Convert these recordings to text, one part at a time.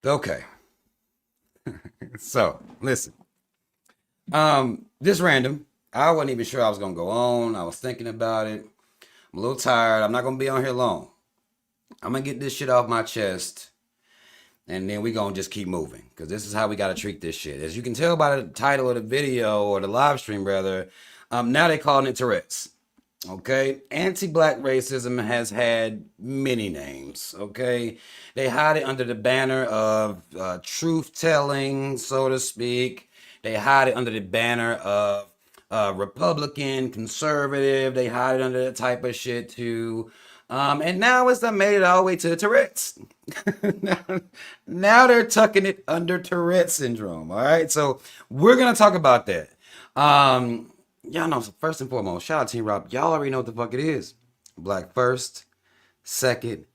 Okay. So listen. Just random. I wasn't even sure I was gonna go on. I was thinking about it. I'm a little tired. I'm not gonna be on here long. I'm gonna get this shit off my chest, and then we gonna just keep moving. Cause this is how we gotta treat this shit. As you can tell by the title of the video or the live stream rather, now they calling it Tourette's. Okay, anti-black racism has had many names. Okay, they hide it under the banner of truth telling, so to speak. They hide it under the banner of Republican, conservative. They hide it under that type of shit too. And now it's done made it all the way to the Tourette's. now, now they're tucking it under Tourette syndrome. All right, so we're gonna talk about that. Y'all know, first and foremost, shout out to Team Rob. Y'all already know what the fuck it is. Black first, second,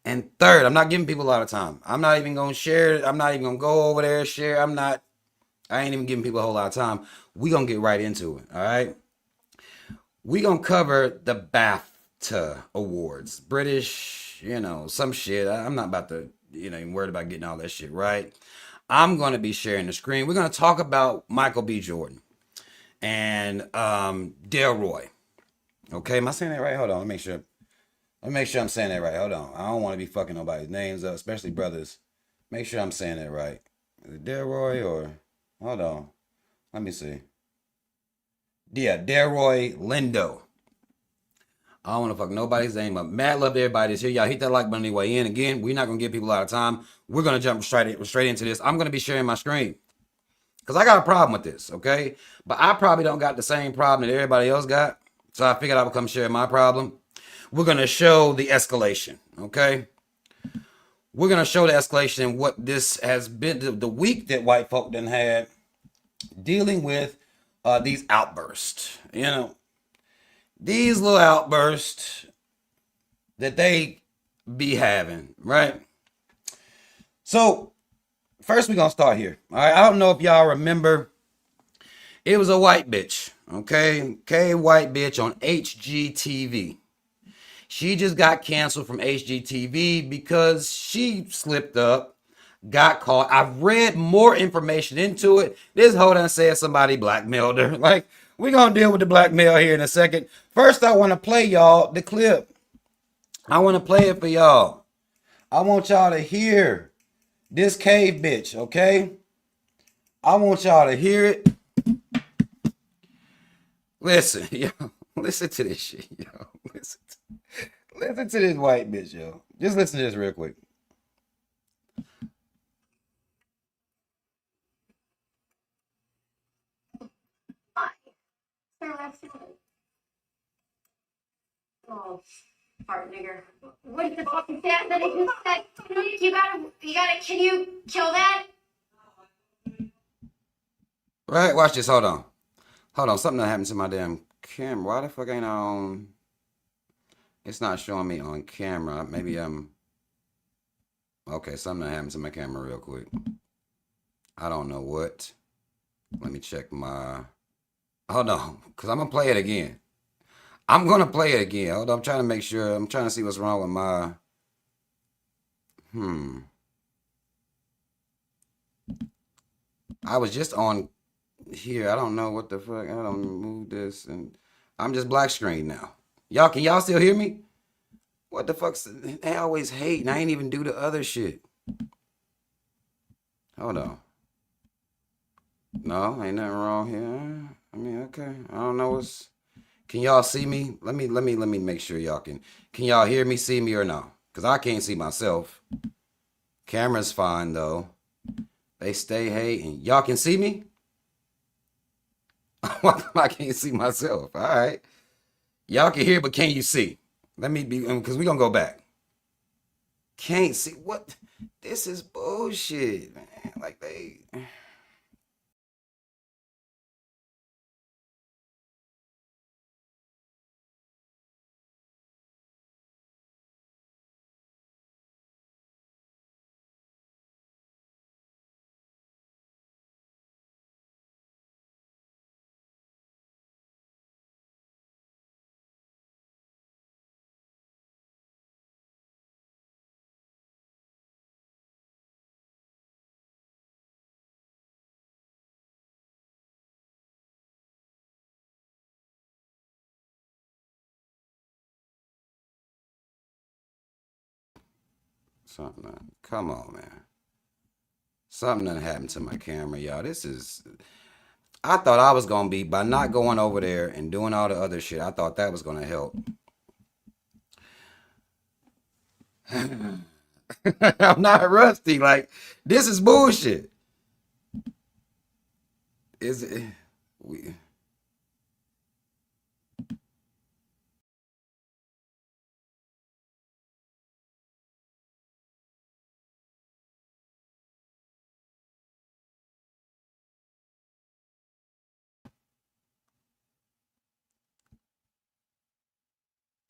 and third. I'm not giving people a lot of time. I'm not even gonna share it. I'm not even gonna go over there, share. I ain't even giving people a whole lot of time. We gonna get right into it. All right. We gonna cover the BAFTA awards. British, some shit. I'm not about to, even worried about getting all that shit right. I'm gonna be sharing the screen. We're gonna talk about Michael B. Jordan and Delroy. Okay, am I saying that right? Hold on, let me make sure. Let me make sure I'm saying that right. Hold on. I don't want to be fucking nobody's names up, especially brothers. Make sure I'm saying that right. Is it Delroy or hold on. Let me see. Yeah, Delroy Lindo. I don't want to fuck nobody's name up. Mad love to everybody that's here. Y'all hit that like button anyway. In again, we're not gonna give people a lot of time. We're gonna jump straight into this. I'm gonna be sharing my screen because I got a problem with this. Okay, but I probably don't got the same problem that everybody else got. So I figured I would come share my problem. We're gonna show the escalation. Okay, we're gonna show the escalation and what this has been the week that white folk done had dealing with these outbursts. These little outbursts that they be having, right? So first we're gonna start here. All right, I don't know if y'all remember. It was a white bitch, okay, white bitch on HGTV. She just got canceled from HGTV because she slipped up, got caught. I've read more information into it. This hoe done said somebody blackmailed her. Like, we gonna deal with the blackmail here in a second. First, I want to play y'all the clip. I want to play it for y'all. I want y'all to hear this cave bitch, okay? I want y'all to hear it. Listen, yo, listen to this shit, yo. Listen to this white bitch, yo. Just listen to this real quick. Oh, fart nigger. What the fuck is that? That is that. You gotta. Can you kill that? Right, watch this. Hold on. Hold on. Something that happened to my damn camera. Why the fuck ain't I on? It's not showing me on camera. Maybe I'm. Okay, something that happened to my camera real quick. I don't know what. Let me check my. Hold on, because I'm going to play it again. I'm going to play it again. Hold on. I'm trying to make sure. I'm trying to see what's wrong with my. Hmm. I was just on here. I don't know what the fuck. I don't move this. And I'm just black screen now. Can y'all still hear me? What the fuck's they always hate and I ain't even do the other shit. Hold on. No, ain't nothing wrong here. I mean, okay. I don't know what's can y'all see me? Let me make sure y'all can y'all hear me, see me or no? Cause I can't see myself. Camera's fine though. They stay hating. Y'all can see me? I can't see myself. All right. Y'all can hear, but can you see? Let me be because we gonna go back. Can't see what this is bullshit, man. Like they Something. Come on, man. Something done happened to my camera, y'all. This is. I thought I was gonna be by not going over there and doing all the other shit. I thought that was gonna help. I'm not rusty. Like this is bullshit. Is it?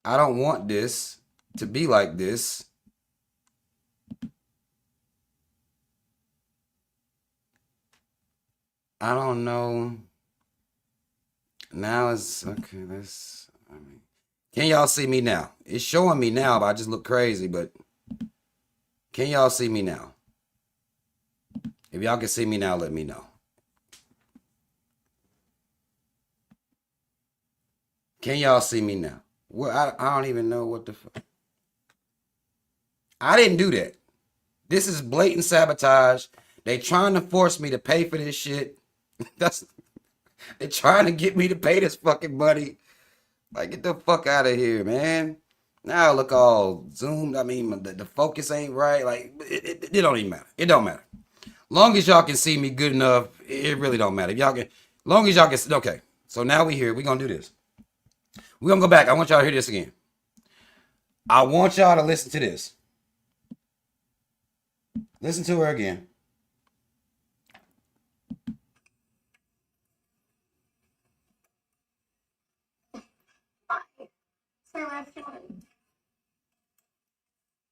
I don't want this to be like this. I don't know. Now it's okay. Can y'all see me now? It's showing me now, but I just look crazy. But can y'all see me now? If y'all can see me now, let me know. Can y'all see me now? Well, I don't even know what the fuck. I didn't do that. This is blatant sabotage. They trying to force me to pay for this shit. They trying to get me to pay this fucking money. Like, get the fuck out of here, man. Now I look all zoomed. I mean, the focus ain't right. Like, it don't even matter. It don't matter. Long as y'all can see me good enough, it really don't matter. If y'all can, long as y'all can, okay. So now we here. We're going to do this. We're going to go back. I want y'all to hear this again. I want y'all to listen to this. Listen to her again.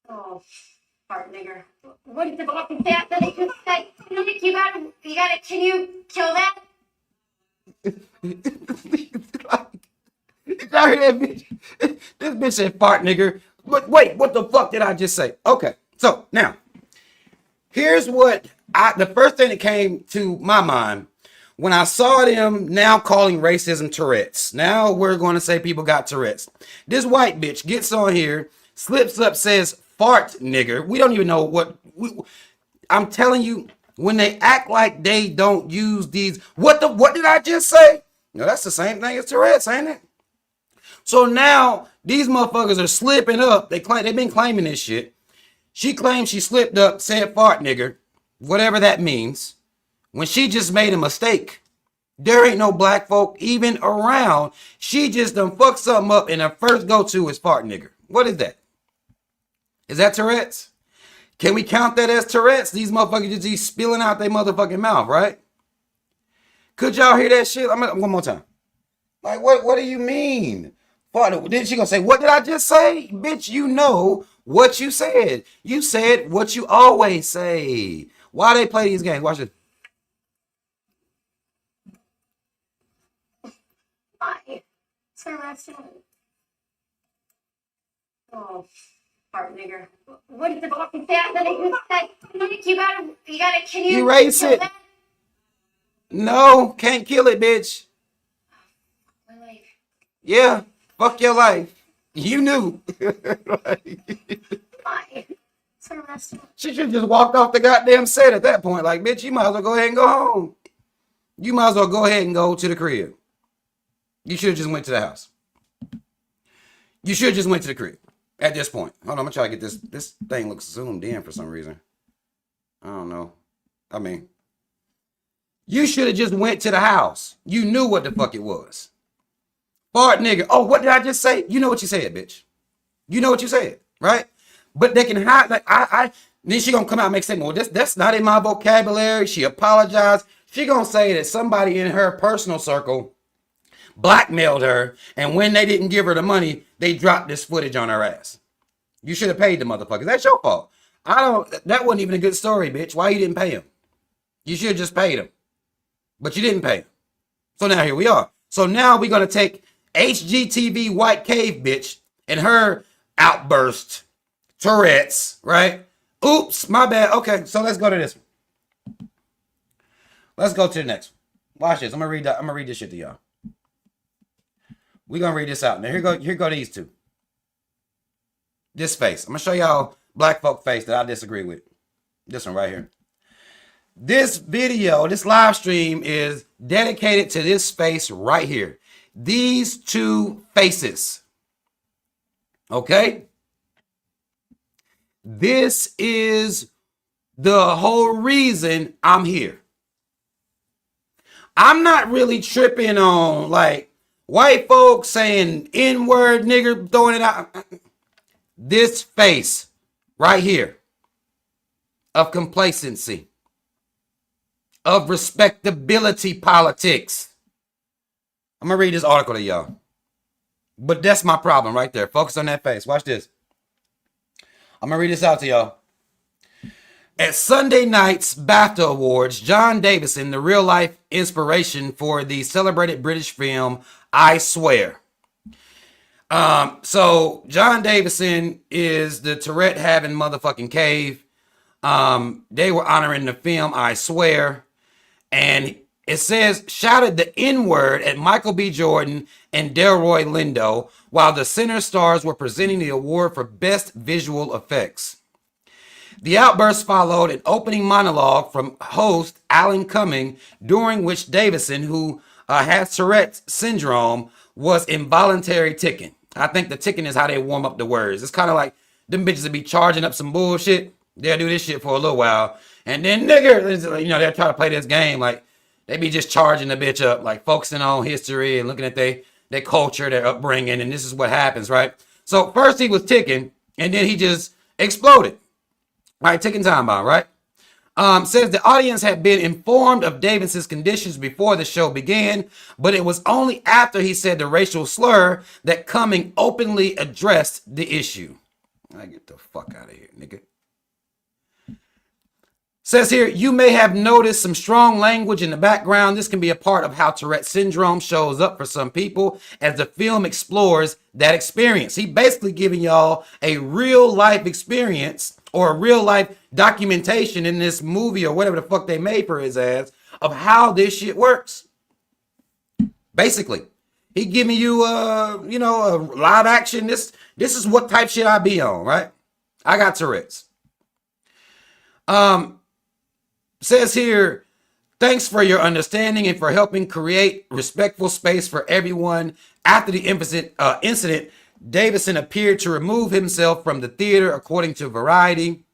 Oh, fart nigger. What is the fucking stat that I just said? You gotta, can you kill that? Did y'all hear that bitch? This bitch said fart nigger. But wait, what the fuck did I just say? Okay, so now, here's what the first thing that came to my mind when I saw them now calling racism Tourettes. Now we're going to say people got Tourettes. This white bitch gets on here, slips up, says fart nigger. We don't even know what. I'm telling you, when they act like they don't use these, what did I just say? No, that's the same thing as Tourette's, ain't it? So now these motherfuckers are slipping up. They've been claiming this shit. She claims she slipped up, said fart nigger, whatever that means, when she just made a mistake. There ain't no black folk even around. She just done fucked something up, and her first go-to is fart nigger. What is that? Is that Tourette's? Can we count that as Tourette's? These motherfuckers just be spilling out their motherfucking mouth, right? Could y'all hear that shit? One more time. Like, what do you mean? Then she gonna say, what did I just say? Bitch, you know what you said. You said what you always say. Why they play these games? Watch it. Why? So that's it. Oh, fart nigger. What is the fucking stat that I just said? You gotta, can you erase it? That? No, can't kill it, bitch. My life. Yeah, fuck your life. You knew. Why? So that's it. She should just walked off the goddamn set at that point. Like, bitch, you might as well go ahead and go home. You might as well go ahead and go to the crib. You should have just went to the house. You should have just went to the crib at this point. Hold on, I'm gonna try to get this. This thing looks zoomed in for some reason. I don't know. I mean, you should have just went to the house. You knew what the fuck it was. Fart nigga. Oh, what did I just say? You know what you said, bitch. You know what you said, right? But they can hide. Like then she gonna come out and make statement. Well, that's not in my vocabulary. She apologized. She gonna say that somebody in her personal circle blackmailed her, and when they didn't give her the money, they dropped this footage on her ass. You should have paid the motherfuckers. That's your fault. That wasn't even a good story, bitch. Why you didn't pay him? You should have just paid him. But you didn't pay him. So now here we are. So now we're gonna take HGTV White Cave bitch and her outburst, Tourette's, right? Oops, my bad. Okay, so let's go to this one. Let's go to the next one. Watch this. I'm gonna read this shit to y'all. We're gonna read this out. Now here go these two. This face. I'm gonna show y'all black folk face that I disagree with. This one right here. This video, this live stream is dedicated to this face right here. These two faces. Okay? This is the whole reason I'm here. I'm not really tripping on like white folks saying N-word, nigger, throwing it out. This face right here of complacency, of respectability politics. I'm going to read this article to y'all. But that's my problem right there. Focus on that face. Watch this. I'm going to read this out to y'all. At Sunday night's BAFTA Awards, John Davison, the real-life inspiration for the celebrated British film I Swear. So John Davison is the Tourette having motherfucking cave. They were honoring the film I Swear. And it says, shouted the N-word at Michael B. Jordan and Delroy Lindo while the center stars were presenting the award for Best Visual Effects. The outburst followed an opening monologue from host Alan Cumming, during which Davison, who has Tourette's syndrome, was involuntary ticking. I think the ticking is how they warm up the words. It's kind of like them bitches that be charging up some bullshit. They'll do this shit for a little while. And then nigger, you know, they'll try to play this game. Like, they be just charging the bitch up, like focusing on history and looking at their culture, their upbringing. And this is what happens, right? So first he was ticking, and then he just exploded. Right, ticking time bomb, right? Says the audience had been informed of Davison's conditions before the show began, but it was only after he said the racial slur that Cumming openly addressed the issue. I get the fuck out of here, nigga. Says here, you may have noticed some strong language in the background. This can be a part of how Tourette syndrome shows up for some people as the film explores that experience. He basically giving y'all a real life experience or a real life documentation in this movie or whatever the fuck they made for his ass of how this shit works. Basically, he giving you a live action. This is what type shit I be on, right? I got Tourette's. Says here, thanks for your understanding and for helping create respectful space for everyone. After the incident, Davison appeared to remove himself from the theater, according to Variety.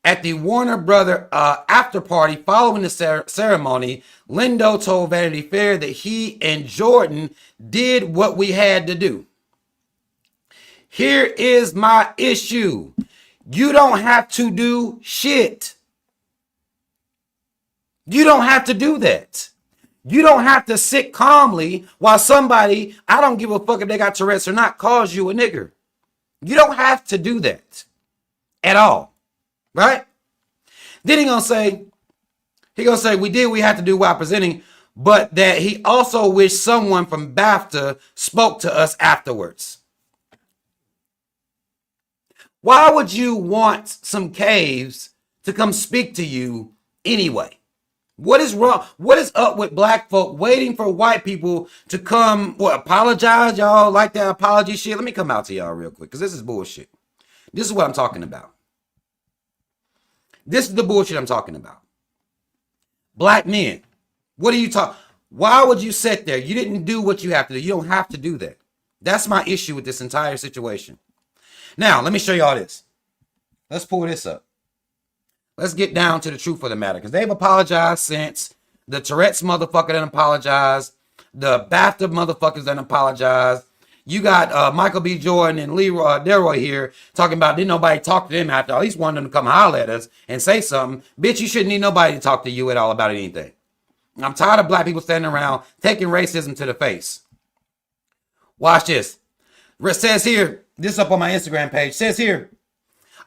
At the Warner Brother after party following the ceremony, Lindo told Vanity Fair that he and Jordan did what we had to do. Here is my issue. You don't have to do shit. You don't have to do that. You don't have to sit calmly while somebody, I don't give a fuck if they got Tourette's or not, calls you a nigger. You don't have to do that at all, right? Then he gonna say, we did what we had to do while presenting, but that he also wished someone from BAFTA spoke to us afterwards. Why would you want some caves to come speak to you anyway? What is wrong? What is up with black folk waiting for white people to come, apologize? Y'all like that apology shit? Let me come out to y'all real quick, because this is bullshit. This is what I'm talking about. This is the bullshit I'm talking about. Black men, what are you talking? Why would you sit there? You didn't do what you have to do. You don't have to do that. That's my issue with this entire situation. Now, let me show y'all this. Let's pull this up. Let's get down to the truth of the matter, because they've apologized since. The Tourette's motherfucker done apologized. The BAFTA motherfuckers done apologized. You got Michael B. Jordan and Delroy here talking about didn't nobody talk to them after. At least one of them to come holler at us and say something. Bitch, you shouldn't need nobody to talk to you at all about anything. I'm tired of black people standing around taking racism to the face. Watch this. It says here, this is up on my Instagram page, says here,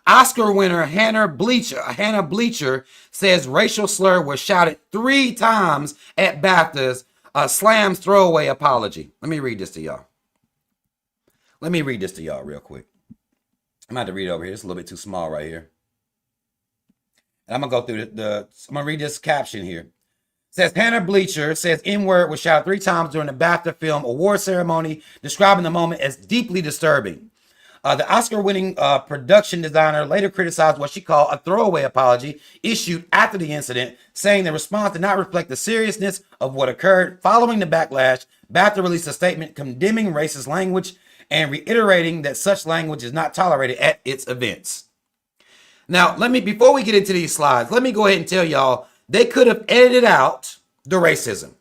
Oscar winner Hannah Bleacher says racial slur was shouted 3 times at BAFTA's Slam's throwaway apology. Let me read this to y'all. Real quick. I'm going to have to read it over here. It's a little bit too small right here. And I'm going to go through I'm going to read this caption here. It says Hannah Bleacher says N-word was shouted 3 times during the BAFTA film award ceremony, describing the moment as deeply disturbing. The Oscar-winning production designer later criticized what she called a throwaway apology issued after the incident, saying the response did not reflect the seriousness of what occurred. Following the backlash, BAFTA released a statement condemning racist language and reiterating that such language is not tolerated at its events. Now, before we get into these slides, let me go ahead and tell y'all, they could have edited out the racism.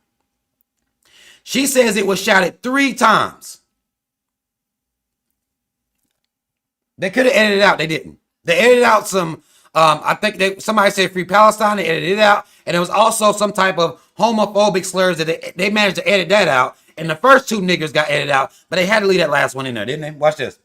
She says it was shouted 3 times. They could have edited it out. They didn't. They edited out some, I think somebody said Free Palestine. They edited it out. And there was also some type of homophobic slurs that they managed to edit that out. And the first 2 niggers got edited out. But they had to leave that last one in there, didn't they? Watch this.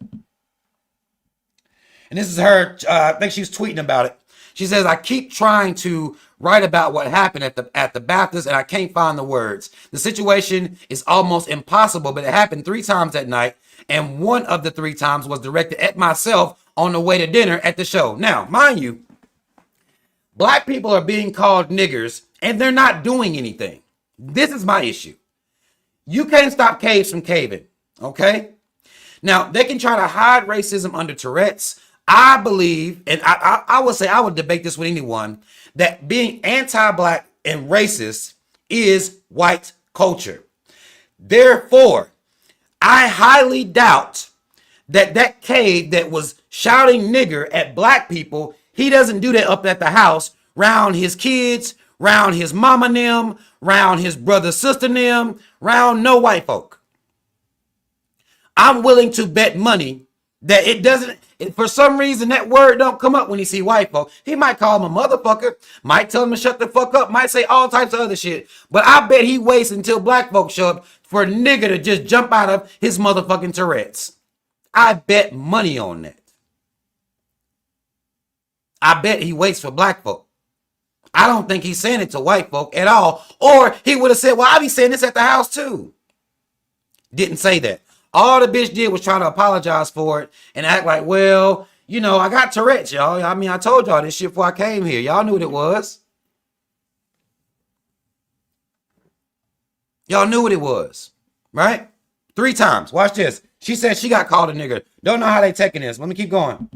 And this is her, I think she was tweeting about it. She says, I keep trying to write about what happened at the BAFTAs and I can't find the words. The situation is almost impossible, but it happened 3 times that night. And one of the 3 times was directed at myself on the way to dinner at the show. Now, mind you, black people are being called niggers and they're not doing anything. This is my issue. You can't stop caves from caving, okay? Now, they can try to hide racism under Tourette's. I believe, and I would say I would debate this with anyone, that being anti-black and racist is white culture. Therefore, I highly doubt that cave that was shouting nigger at black people, he doesn't do that up at the house, round his kids, round his mama and them, round his brother, sister and them, round no white folk. I'm willing to bet money that it doesn't, for some reason, that word don't come up when he see white folk. He might call him a motherfucker, might tell him to shut the fuck up, might say all types of other shit. But I bet he waits until black folks show up for a nigga to just jump out of his motherfucking Tourette's. I bet money on that. I bet he waits for black folk. I don't think he's saying it to white folk at all. Or he would have said, well, I be saying this at the house too. Didn't say that. All the bitch did was try to apologize for it and act like, well, you know, I got Tourette's, y'all. I mean, I told y'all this shit before I came here. Y'all knew what it was. Y'all knew what it was, right? 3 times. Watch this. She said she got called a nigger. Don't know how they taking this. Let me keep going.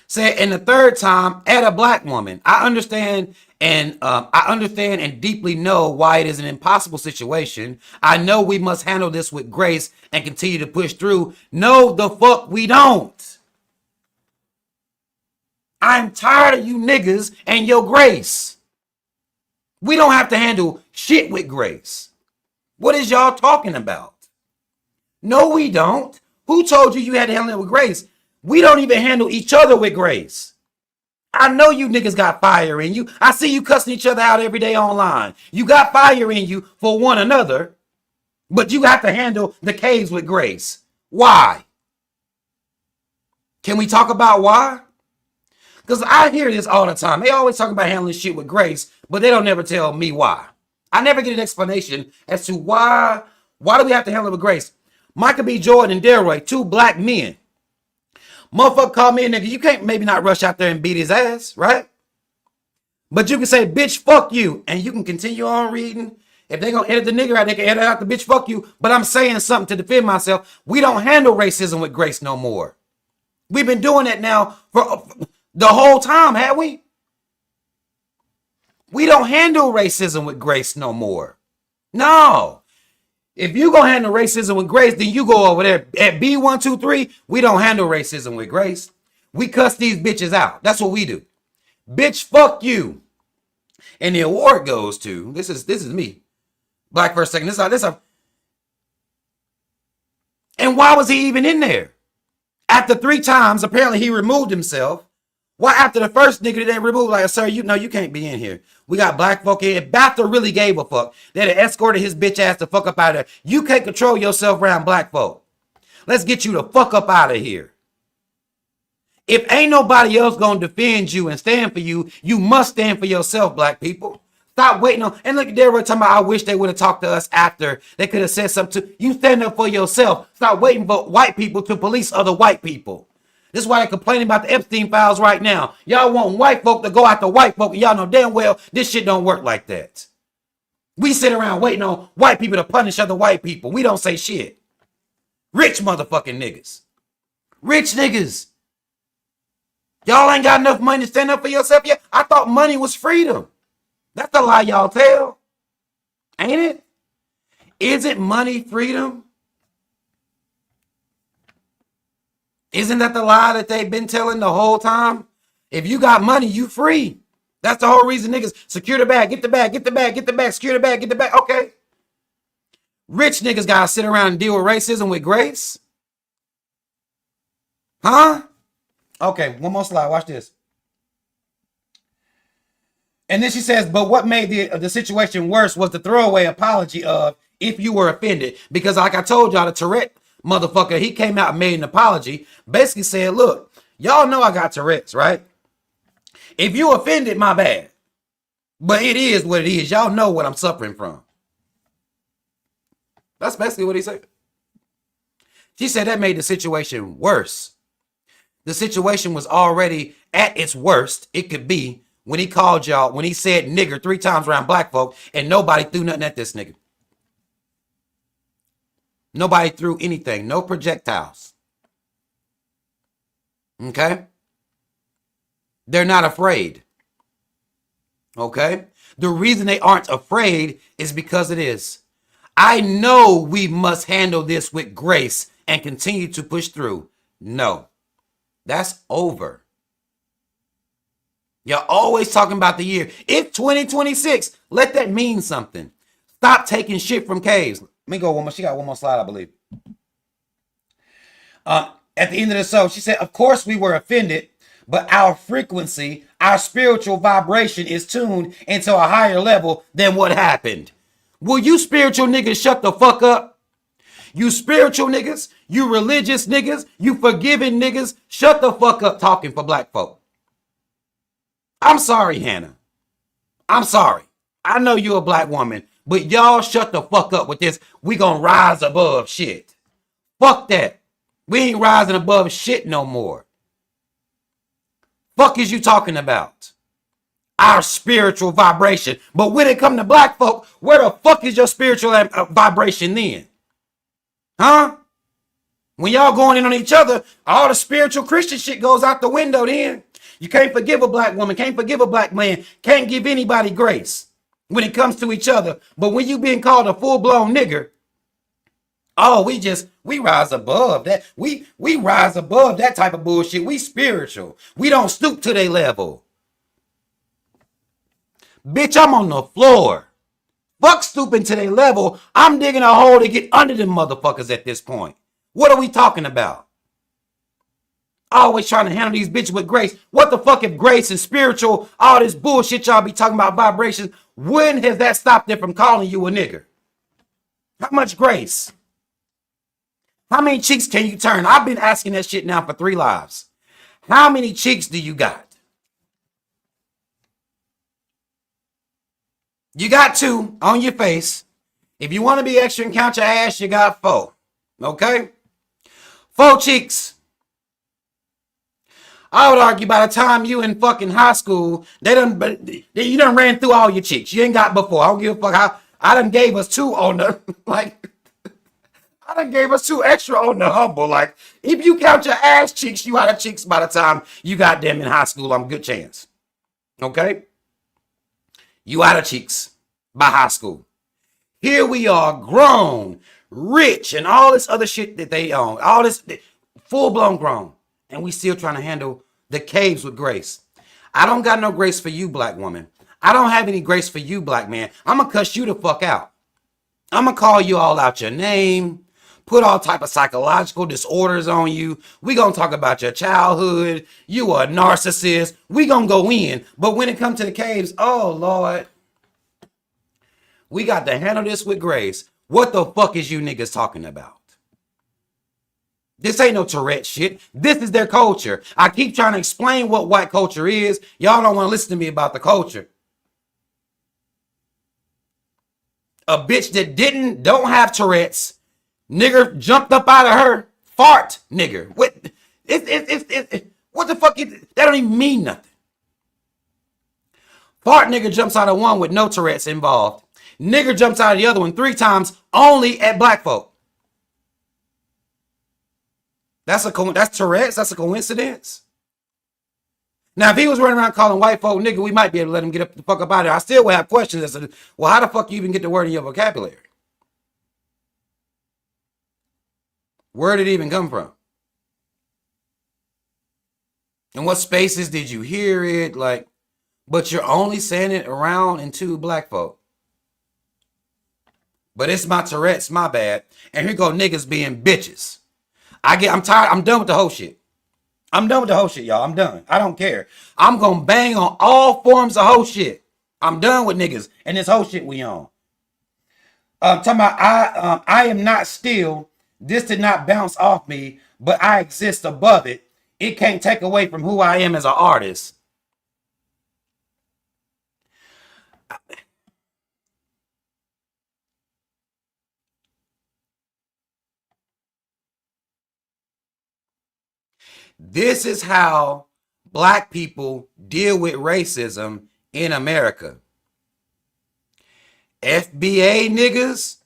Said in the 3rd time at a black woman. I understand and deeply know why it is an impossible situation. I know we must handle this with grace and continue to push through. No, the fuck we don't. I'm tired of you niggas and your grace. We don't have to handle shit with grace. What is y'all talking about? No, we don't. Who told you you had to handle it with grace? We don't even handle each other with grace. I know you niggas got fire in you. I see you cussing each other out every day online. You got fire in you for one another, but you have to handle the caves with grace. Why? Can we talk about why? Because I hear this all the time. They always talk about handling shit with grace, but they don't never tell me why. I never get an explanation as to why do we have to handle it with grace? Michael B. Jordan and Delroy, 2 black men. Motherfucker call me a nigga. You can't maybe not rush out there and beat his ass, right? But you can say, bitch, fuck you. And you can continue on reading. If they're going to edit the nigger out, they can edit out the bitch, fuck you. But I'm saying something to defend myself. We don't handle racism with grace no more. We've been doing that now for the whole time, have we? We don't handle racism with grace no more. No. If you gonna handle racism with grace, then you go over there at B123. We don't handle racism with grace. We cuss these bitches out. That's what we do. Bitch, fuck you. And the award goes to this is me. Black First Second. And why was he even in there? After 3 times, apparently he removed himself. Why after the first nigga they didn't remove, like, sir, you know you can't be in here. We got black folk here. If BAFTA really gave a fuck, they'd have escorted his bitch ass the fuck up out of there. You can't control yourself around black folk. Let's get you the fuck up out of here. If ain't nobody else gonna defend you and stand for you, you must stand for yourself, black people. Stop waiting on, and look at Delroy talking about, I wish they would have talked to us after. They could have said something to you. Stand up for yourself. Stop waiting for white people to police other white people. This is why they're complaining about the Epstein files right now. Y'all want white folk to go after white folk, and y'all know damn well this shit don't work like that. We sit around waiting on white people to punish other white people. We don't say shit. Rich motherfucking niggas. Rich niggas. Y'all ain't got enough money to stand up for yourself yet. I thought money was freedom. That's the lie y'all tell. Ain't it? Isn't money freedom? Isn't that the lie that they've been telling the whole time? If you got money, you free. That's the whole reason niggas secure the bag, get the bag, get the bag, get the bag, secure the bag, get the bag. Okay. Rich niggas gotta sit around and deal with racism with grace? Huh? Okay, one more slide. Watch this. And then she says, but what made the situation worse was the throwaway apology of if you were offended. Because like I told y'all, the Tourette motherfucker, he came out and made an apology. Basically said, look, y'all know I got Tourette's, right? If you offended, my bad. But it is what it is. Y'all know what I'm suffering from. That's basically what he said. She said that made the situation worse. The situation was already at its worst it could be when he called y'all, when he said nigger 3 times around black folk and nobody threw nothing at this nigga. Nobody threw anything. No projectiles. Okay? They're not afraid. Okay? The reason they aren't afraid is because it is. I know we must handle this with grace and continue to push through. No. That's over. You're always talking about the year. It's 2026. Let that mean something. Stop taking shit from caves. Let me go one more. She got one more slide, I believe. At the end of the show, she said, of course we were offended, but our frequency, our spiritual vibration is tuned into a higher level than what happened. Will you spiritual niggas shut the fuck up? You spiritual niggas, you religious niggas, you forgiving niggas, shut the fuck up talking for black folk. I'm sorry, Hannah. I'm sorry. I know you're a black woman, but y'all shut the fuck up with this. We gonna rise above shit. Fuck that. We ain't rising above shit no more. Fuck is you talking about? Our spiritual vibration. But when it come to black folk, where the fuck is your spiritual vibration then? Huh? When y'all going in on each other, all the spiritual Christian shit goes out the window then. You can't forgive a black woman, can't forgive a black man, can't give anybody grace when it comes to each other. But when you being called a full-blown nigger, oh, we rise above that. We rise above that type of bullshit. We spiritual. We don't stoop to their level. Bitch, I'm on the floor. Fuck stooping to their level. I'm digging a hole to get under them motherfuckers at this point. What are we talking about? Always trying to handle these bitches with grace. What the fuck if grace and spiritual, all this bullshit y'all be talking about vibrations, when has that stopped them from calling you a nigger? How much grace? How many cheeks can you turn? I've been asking that shit now for 3 lives. How many cheeks do you got? You got 2 on your face. If you want to be extra and count your ass, you got 4. Okay? 4 cheeks. I would argue by the time you in fucking high school, you done ran through all your cheeks. You ain't got before. I don't give a fuck how. I done gave us 2 on the, like, I done gave us 2 extra on the humble. Like, if you count your ass cheeks, you out of cheeks by the time you got them in high school. I'm good chance. Okay? You out of cheeks by high school. Here we are, grown, rich, and all this other shit that they own. All this full-blown grown. And we still trying to handle the caves with grace. I don't got no grace for you, black woman. I don't have any grace for you, black man. I'm going to cuss you the fuck out. I'm going to call you all out your name. Put all type of psychological disorders on you. We going to talk about your childhood. You are a narcissist. We going to go in. But when it comes to the caves, oh, Lord. We got to handle this with grace. What the fuck is you niggas talking about? This ain't no Tourette shit. This is their culture. I keep trying to explain what white culture is. Y'all don't want to listen to me about the culture. A bitch that don't have Tourette's, nigger jumped up out of her, fart nigger. What the fuck? That don't even mean nothing. Fart nigger jumps out of one with no Tourette's involved. Nigger jumps out of the other one 3 times only at black folk. That's Tourette's. That's a coincidence. Now, if he was running around calling white folk nigga, we might be able to let him get the fuck up out of there. I still would have questions as to, well, how the fuck you even get the word in your vocabulary? Where did it even come from? In what spaces did you hear it? Like, but you're only saying it around and to black folk. But it's my Tourette's, my bad. And here go niggas being bitches. I'm tired. I'm done with the whole shit. I'm done with the whole shit, y'all. I'm done. I don't care. I'm gonna bang on all forms of whole shit. I'm done with niggas and this whole shit we on. Talking about I am not still. This did not bounce off me, but I exist above it. It can't take away from who I am as an artist. This is how black people deal with racism in America. FBA niggas,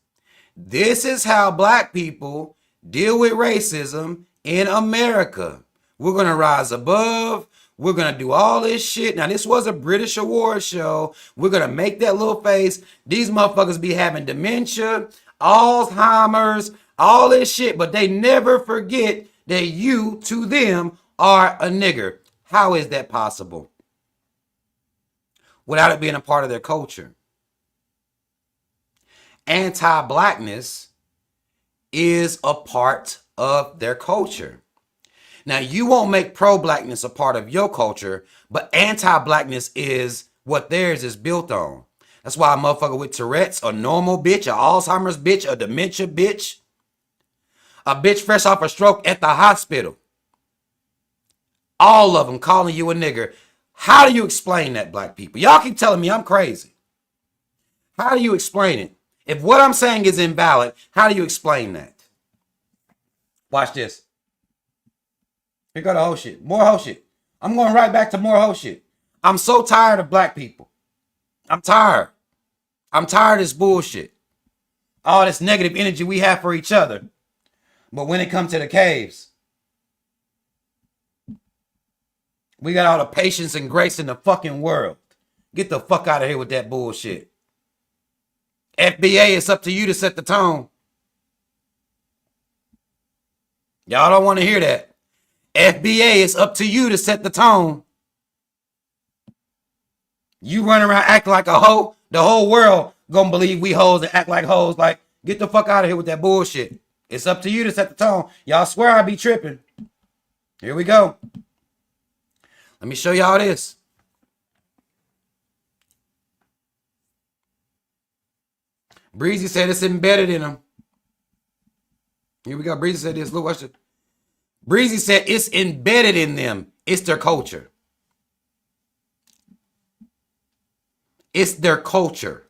this is how black people deal with racism in America. We're going to rise above. We're going to do all this shit. Now, this was a British award show. We're going to make that little face. These motherfuckers be having dementia, Alzheimer's, all this shit, but they never forget that you, to them, are a nigger. How is that possible? Without it being a part of their culture. Anti-blackness is a part of their culture. Now, you won't make pro-blackness a part of your culture, but anti-blackness is what theirs is built on. That's why a motherfucker with Tourette's, a normal bitch, a Alzheimer's bitch, a dementia bitch, a bitch fresh off a stroke at the hospital. All of them calling you a nigger. How do you explain that, black people? Y'all keep telling me I'm crazy. How do you explain it? If what I'm saying is invalid, how do you explain that? Watch this. Here go the whole shit. More whole shit. I'm going right back to more whole shit. I'm so tired of black people. I'm tired. I'm tired of this bullshit. All this negative energy we have for each other. But when it comes to the caves, we got all the patience and grace in the fucking world. Get the fuck out of here with that bullshit. FBA, it's up to you to set the tone. Y'all don't want to hear that. FBA, it's up to you to set the tone. You run around acting like a hoe, the whole world gonna believe we hoes and act like hoes. Like, get the fuck out of here with that bullshit. It's up to you to set the tone. Y'all swear I be tripping. Here we go. Let me show y'all this. Breezy said it's embedded in them. Here we go. Breezy said this. Look, watch it. Breezy said it's embedded in them. It's their culture. It's their culture.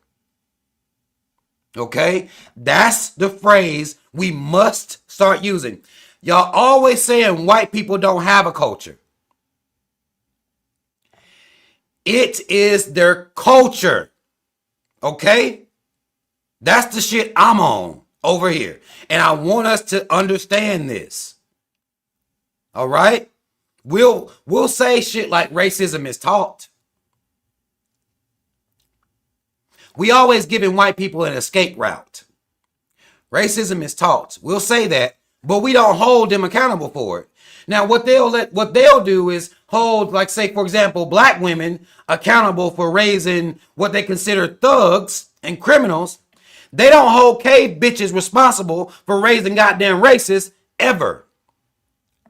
Okay? That's the phrase we must start using. Y'all always saying white people don't have a culture. It is their culture. Okay? That's the shit I'm on over here. And I want us to understand this. All right? We'll say shit like racism is taught. We always giving white people an escape route. Racism is taught. We'll say that, but we don't hold them accountable for it. Now, what they'll do is hold, like, say, for example, black women accountable for raising what they consider thugs and criminals. They don't hold cave bitches responsible for raising goddamn racists ever.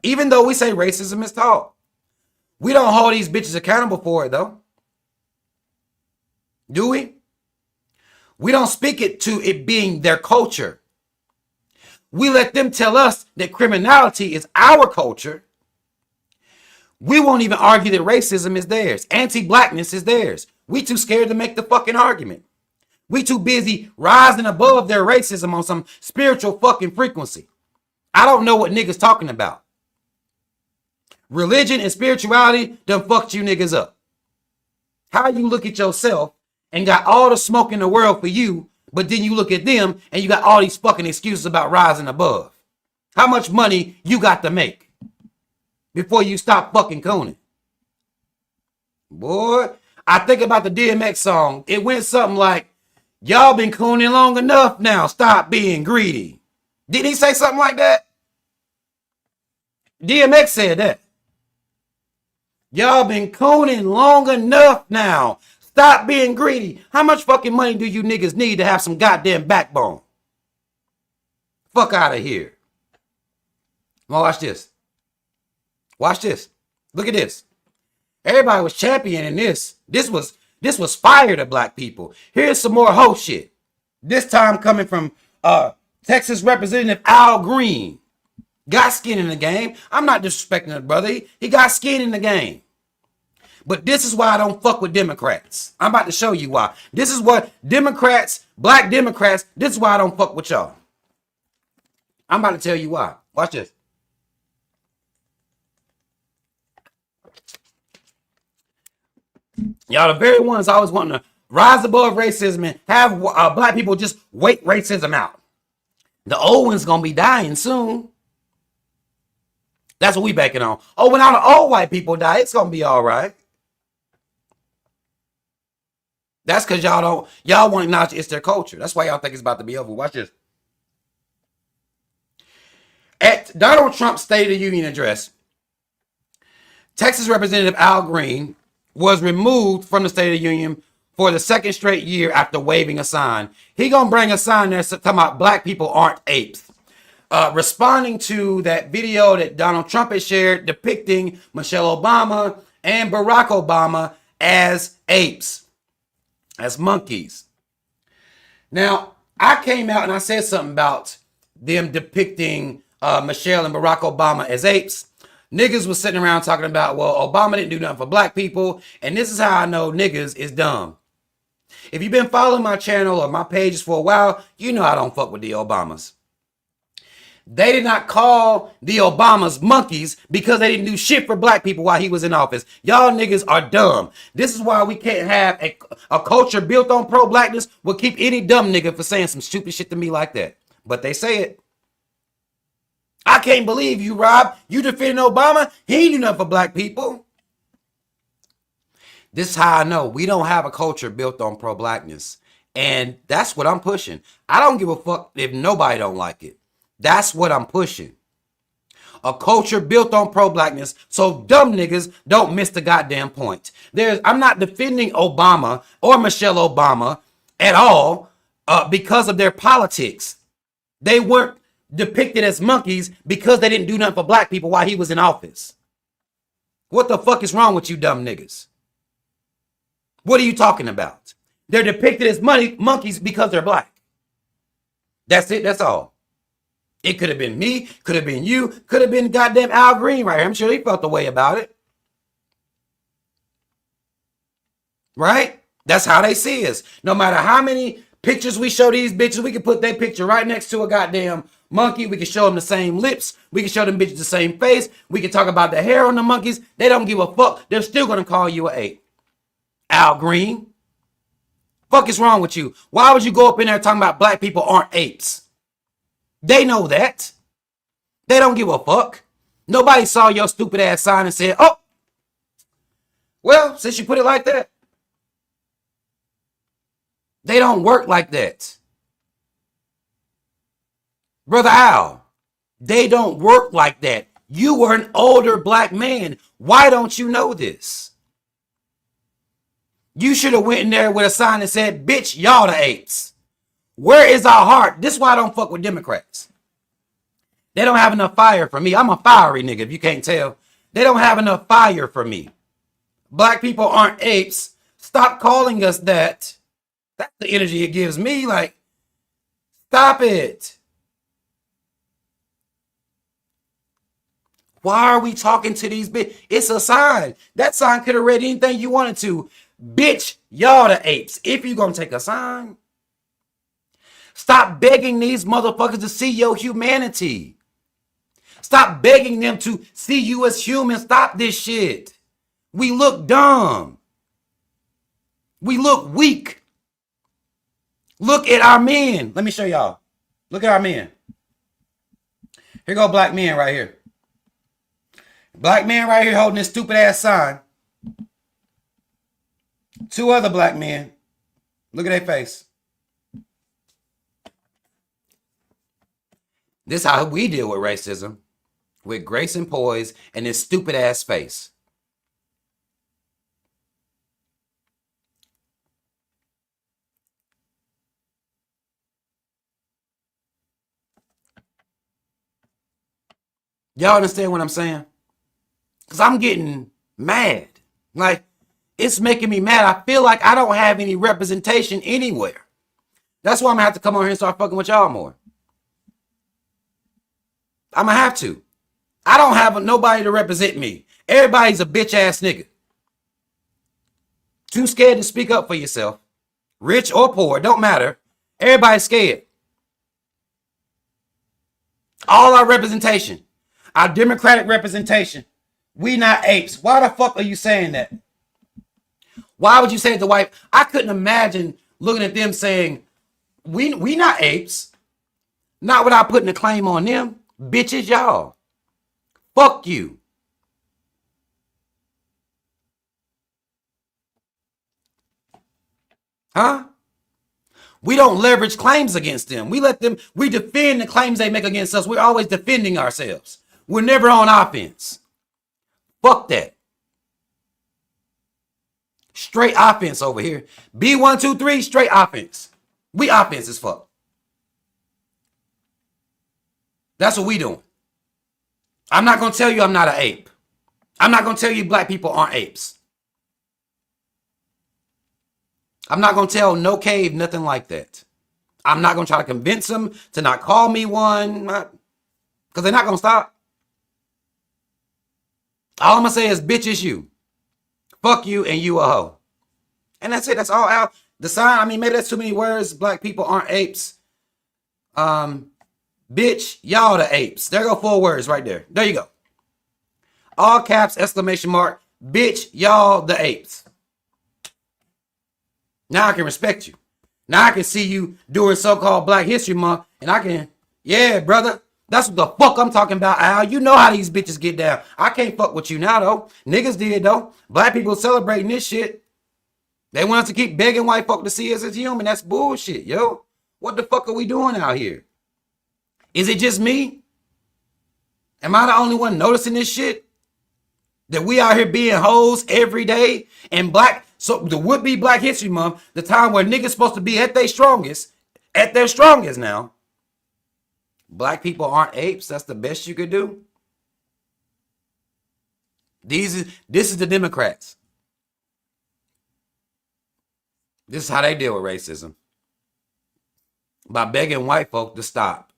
Even though we say racism is taught. We don't hold these bitches accountable for it, though. Do we? We don't speak it to it being their culture. We let them tell us that criminality is our culture. We won't even argue that racism is theirs. Anti-blackness is theirs. We too scared to make the fucking argument. We too busy rising above their racism on some spiritual fucking frequency. I don't know what niggas talking about. Religion and spirituality done fucked you niggas up. How you look at yourself and got all the smoke in the world for you, but then you look at them and you got all these fucking excuses about rising above. How much money you got to make before you stop fucking cooning? Boy, I think about the DMX song. It went something like, y'all been cooning long enough now. Stop being greedy. Did he say something like that? DMX said that. Y'all been cooning long enough now. Stop being greedy. How much fucking money do you niggas need to have some goddamn backbone? Fuck out of here. Well, watch this. Watch this. Look at this. Everybody was championing this. This was fire to black people. Here's some more hoe shit. This time coming from Texas Representative Al Green. Got skin in the game. I'm not disrespecting the brother. He got skin in the game. But this is why I don't fuck with Democrats. I'm about to show you why. This is what Democrats, black Democrats, this is why I don't fuck with y'all. I'm about to tell you why. Watch this. Y'all the very ones always wanting to rise above racism and have black people just wait racism out. The old one's going to be dying soon. That's what we banking on. Oh, when all the old white people die, it's going to be all right. That's because y'all want to acknowledge it's their culture. That's why y'all think it's about to be over. Watch this. At Donald Trump's State of the Union address, Texas Representative Al Green was removed from the State of the Union for the second straight year after waving a sign. He gonna bring a sign there talking about black people aren't apes. Responding to that video that Donald Trump has shared depicting Michelle Obama and Barack Obama as apes, as monkeys. Now, I came out and I said something about them depicting Michelle and Barack Obama as apes. Niggas was sitting around talking about, well, Obama didn't do nothing for black people. And this is how I know niggas is dumb. If you've been following my channel or my pages for a while, you know I don't fuck with the Obamas. They did not call the Obamas monkeys because they didn't do shit for black people while he was in office. Y'all niggas are dumb. This is why we can't have a culture built on pro-blackness. Will keep any dumb nigga for saying some stupid shit to me like that. But they say it. I can't believe you, Rob. You defending Obama? He ain't do nothing for black people. This is how I know we don't have a culture built on pro-blackness. And that's what I'm pushing. I don't give a fuck if nobody don't like it. That's what I'm pushing. A culture built on pro-blackness so dumb niggas don't miss the goddamn point. I'm not defending Obama or Michelle Obama at all because of their politics. They weren't depicted as monkeys because they didn't do nothing for black people while he was in office. What the fuck is wrong with you dumb niggas? What are you talking about? They're depicted as monkeys because they're black. That's it. That's all. It could have been me, could have been you, could have been goddamn Al Green right here. I'm sure he felt the way about it. Right? That's how they see us. No matter how many pictures we show these bitches, we can put their picture right next to a goddamn monkey. We can show them the same lips. We can show them bitches the same face. We can talk about the hair on the monkeys. They don't give a fuck. They're still going to call you an ape. Al Green. Fuck is wrong with you? Why would you go up in there talking about black people aren't apes? They know that. They don't give a fuck. Nobody saw your stupid ass sign and said, oh, well, since you put it like that. They don't work like that. Brother Al, they don't work like that. You were an older black man. Why don't you know this? You should have went in there with a sign that said, bitch, y'all the apes. Where is our heart? This is why I don't fuck with Democrats. They don't have enough fire for me. I'm a fiery nigga, if you can't tell. They don't have enough fire for me. Black people aren't apes. Stop calling us that. That's the energy it gives me. Like, stop it. Why are we talking to these bitches? It's a sign. That sign could have read anything you wanted to. Bitch, y'all the apes. If you gonna take a sign. Stop begging these motherfuckers to see your humanity. Stop begging them to see you as human. Stop this shit. We look dumb. We look weak. Look at our men. Let me show y'all. Look at our men. Here go black men right here. Black men right here holding this stupid ass sign. 2 other black men. Look at their face. This is how we deal with racism. With grace and poise and this stupid ass face. Y'all understand what I'm saying? Because I'm getting mad. Like, it's making me mad. I feel like I don't have any representation anywhere. That's why I'm going to have to come on here and start fucking with y'all more. I'm going to have to. I don't have nobody to represent me. Everybody's a bitch ass nigga. Too scared to speak up for yourself. Rich or poor, don't matter. Everybody's scared. All our representation. Our democratic representation. We not apes. Why the fuck are you saying that? Why would you say it to white? I couldn't imagine looking at them saying, we not apes. Not without putting a claim on them. Bitches, y'all. Fuck you. Huh? We don't leverage claims against them. We defend the claims they make against us. We're always defending ourselves. We're never on offense. Fuck that. Straight offense over here. B123, straight offense. We offense as fuck. That's what we doing. I'm not going to tell you I'm not an ape. I'm not going to tell you black people aren't apes. I'm not going to tell no cave nothing like that. I'm not going to try to convince them to not call me one. Because they're not going to stop. All I'm going to say is, bitch, it's you. Fuck you and you a hoe. And that's it. That's all out. The sign, I mean, maybe that's too many words. Black people aren't apes. Bitch, y'all the apes. There go 4 words right there. There you go. All caps, exclamation mark. Bitch, y'all the apes. Now I can respect you. Now I can see you during so-called Black History Month, and I can, yeah, brother. That's what the fuck I'm talking about, Al. You know how these bitches get down. I can't fuck with you now, though. Niggas did, though. Black people celebrating this shit. They want us to keep begging white folk to see us as human. That's bullshit, yo. What the fuck are we doing out here? Is it just me? Am I the only one noticing this shit? That we out here being hoes every day? And so the would-be Black History Month, the time where niggas supposed to be at their strongest now. Black people aren't apes. That's the best you could do. This is the Democrats. This is how they deal with racism. By begging white folk to stop.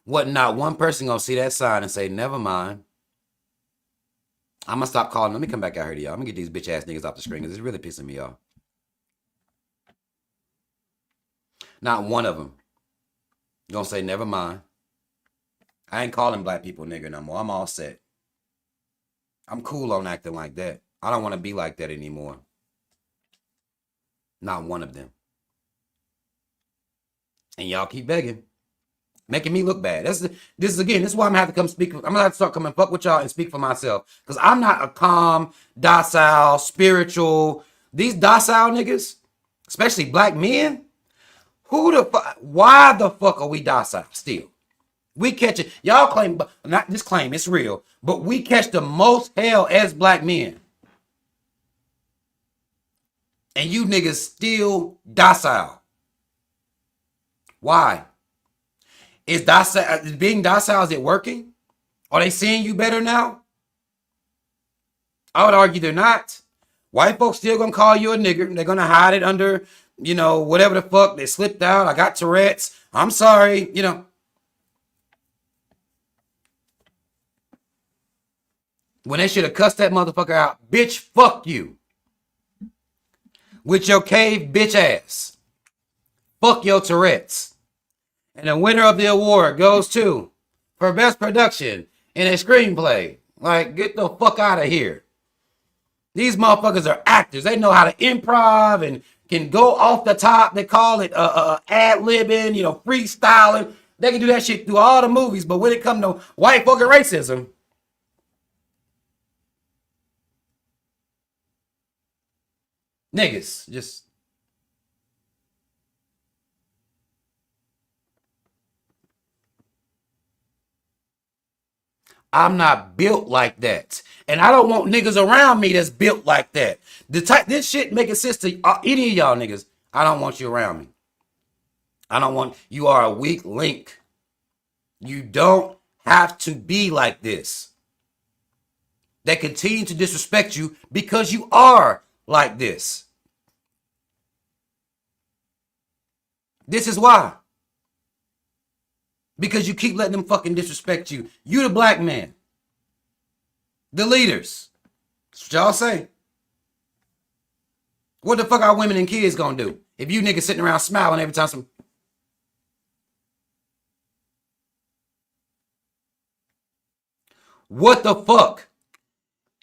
What, not one person gonna see that sign and say, never mind. I'm gonna stop calling. Let me come back out here to y'all. I'm gonna get these bitch ass niggas off the screen because it's really pissing me off. Not one of them gonna say, never mind. I ain't calling black people nigger no more. I'm all set. I'm cool on acting like that. I don't want to be like that anymore. Not one of them. And y'all keep begging. Making me look bad. This is why I'm gonna have to come speak. I'm gonna have to start coming fuck with y'all and speak for myself. Because I'm not a calm, docile, spiritual. These docile niggas, especially black men, why the fuck are we docile still? We catch it. Y'all claim, not this claim, it's real. But we catch the most hell as black men. And you niggas still docile. Why? Is being docile, is it working? Are they seeing you better now? I would argue they're not. White folks still gonna call you a nigger. They're gonna hide it under, whatever the fuck. They slipped out. I got Tourettes. I'm sorry, When they should have cussed that motherfucker out. Bitch, fuck you. With your cave bitch ass. Fuck your Tourettes. And the winner of the award goes to, for best production in a screenplay. Like, get the fuck out of here. These motherfuckers are actors. They know how to improv and can go off the top. They call it ad-libbing, freestyling. They can do that shit through all the movies, but when it comes to white fucking racism, niggas just. I'm not built like that. And I don't want niggas around me that's built like that. This shit making sense to any of y'all niggas. I don't want you around me. I don't want, you are a weak link. You don't have to be like this. They continue to disrespect you because you are like this. This is why. Because you keep letting them fucking disrespect you. You the black man. The leaders. That's what y'all say. What the fuck are women and kids gonna do? If you niggas sitting around smiling every time some... What the fuck?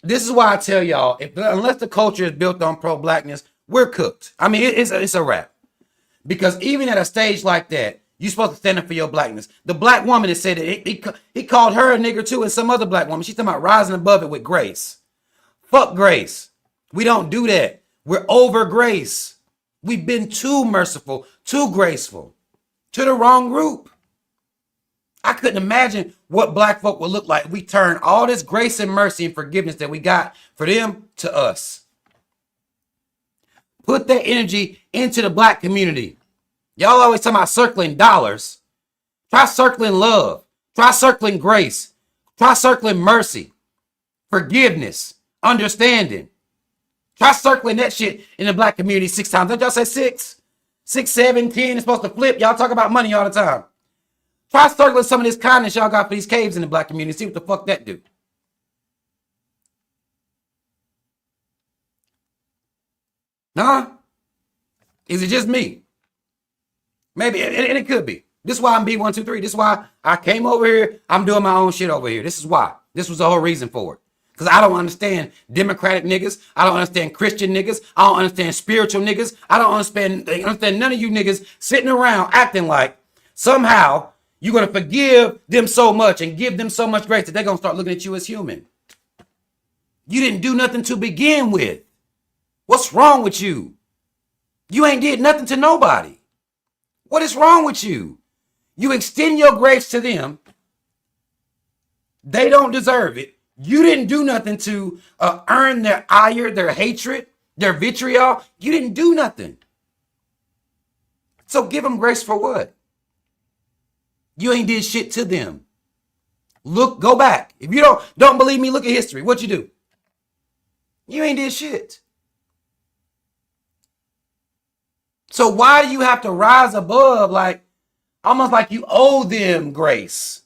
This is why I tell y'all, unless the culture is built on pro-blackness, we're cooked. I mean, it's a wrap. Because even at a stage like that, you're supposed to stand up for your blackness. The black woman that said that he called her a nigger too, and some other black woman. She's talking about rising above it with grace. Fuck grace. We don't do that. We're over grace. We've been too merciful, too graceful, to the wrong group. I couldn't imagine what black folk would look like if we turn all this grace and mercy and forgiveness that we got for them to us. Put that energy into the black community. Y'all always talking about circling dollars. Try circling love. Try circling grace. Try circling mercy, forgiveness, understanding. Try circling that shit in the black community 6 times. Don't y'all say 6? 6, 7, 10. It's supposed to flip. Y'all talk about money all the time. Try circling some of this kindness y'all got for these caves in the black community. See what the fuck that do. Huh? Is it just me? Maybe, and it could be. This is why I'm B123. This is why I came over here. I'm doing my own shit over here. This is why. This was the whole reason for it. Because I don't understand Democratic niggas. I don't understand Christian niggas. I don't understand spiritual niggas. I don't understand none of you niggas sitting around acting like somehow you're going to forgive them so much and give them so much grace that they're going to start looking at you as human. You didn't do nothing to begin with. What's wrong with you? You ain't did nothing to nobody. What is wrong with you? You extend your grace to them. They don't deserve it. You didn't do nothing to earn their ire, their hatred, their vitriol. You didn't do nothing. So give them grace for what? You ain't did shit to them. Look, go back. If you don't believe me, look at history. What you do? You ain't did shit. So why do you have to rise above, like, almost like you owe them grace?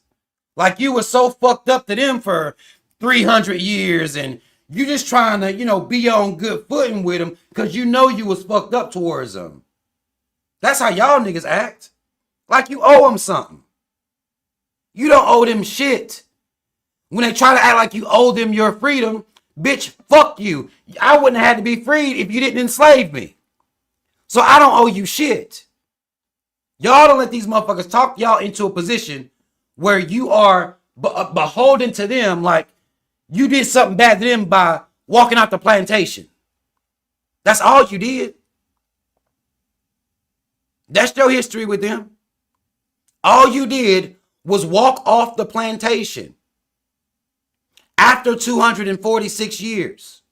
Like you were so fucked up to them for 300 years and you just trying to, be on good footing with them because you know you was fucked up towards them. That's how y'all niggas act. Like you owe them something. You don't owe them shit. When they try to act like you owe them your freedom, bitch, fuck you. I wouldn't have had to be freed if you didn't enslave me. So I don't owe you shit. Y'all don't let these motherfuckers talk y'all into a position where you are beholden to them like you did something bad to them by walking out the plantation. That's all you did. That's your history with them. All you did was walk off the plantation after 246 years.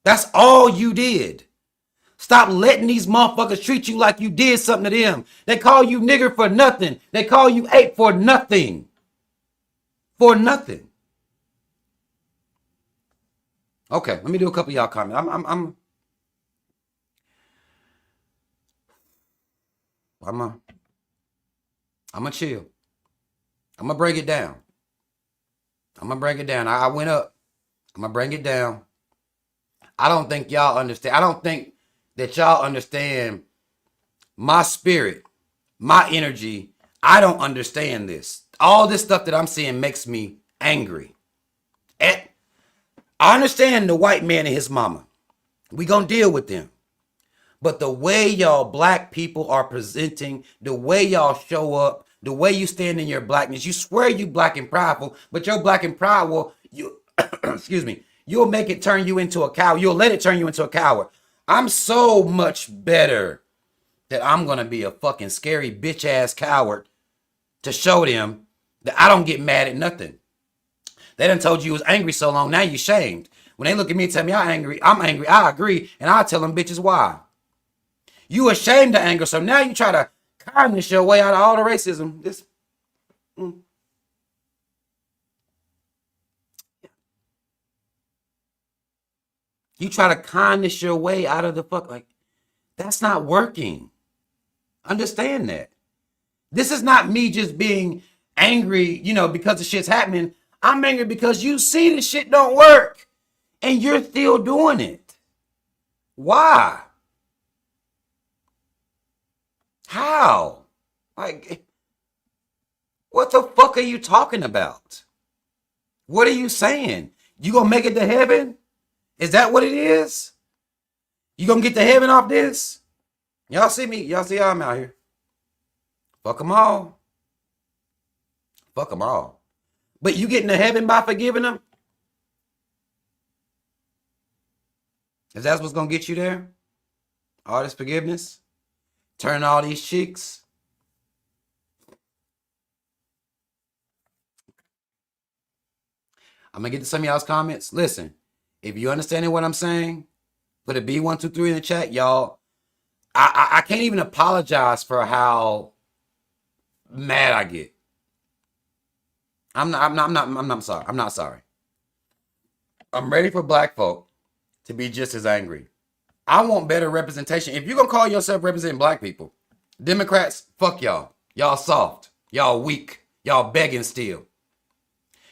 That's all you did. Stop letting these motherfuckers treat you like you did something to them. They call you nigger for nothing. They call you ape for nothing. For nothing. Okay, let me do a couple of y'all comments. I'm gonna chill. I'm gonna break it down. I went up. I'm gonna bring it down. I don't think y'all understand. I don't think that y'all understand my spirit, my energy. I don't understand this. All this stuff that I'm seeing makes me angry. I understand the white man and his mama. We gonna deal with them. But the way y'all black people are presenting, the way y'all show up, the way you stand in your blackness, you swear you black and prideful, but your black and pride will, you, excuse me, you'll make it turn you into a coward. You'll let it turn you into a coward. I'm so much better that I'm going to be a fucking scary bitch ass coward to show them that I don't get mad at nothing. They done told you was angry so long, now you shamed. When they look at me and tell me I'm angry, I agree, and I tell them bitches why. You ashamed of anger, so now you try to kindness your way out of all the racism. You try to kindness your way out of the fuck, like, that's not working. Understand that. This is not me just being angry, because the shit's happening. I'm angry because you see the shit don't work and you're still doing it. Why? How? Like, what the fuck are you talking about? What are you saying? You gonna make it to heaven? Is that what it is? You gonna get to heaven off this? Y'all see me? Y'all see how I'm out here? Fuck them all. Fuck them all. But you getting to heaven by forgiving them? Is that what's gonna get you there? All this forgiveness? Turning all these cheeks? I'm gonna get to some of y'all's comments. Listen, if you understanding what I'm saying, put a B123 in the chat, y'all. I can't even apologize for how mad I get. I'm not sorry. I'm not sorry. I'm ready for black folk to be just as angry. I want better representation. If you're gonna call yourself representing black people, Democrats, fuck y'all. Y'all soft. Y'all weak. Y'all begging still.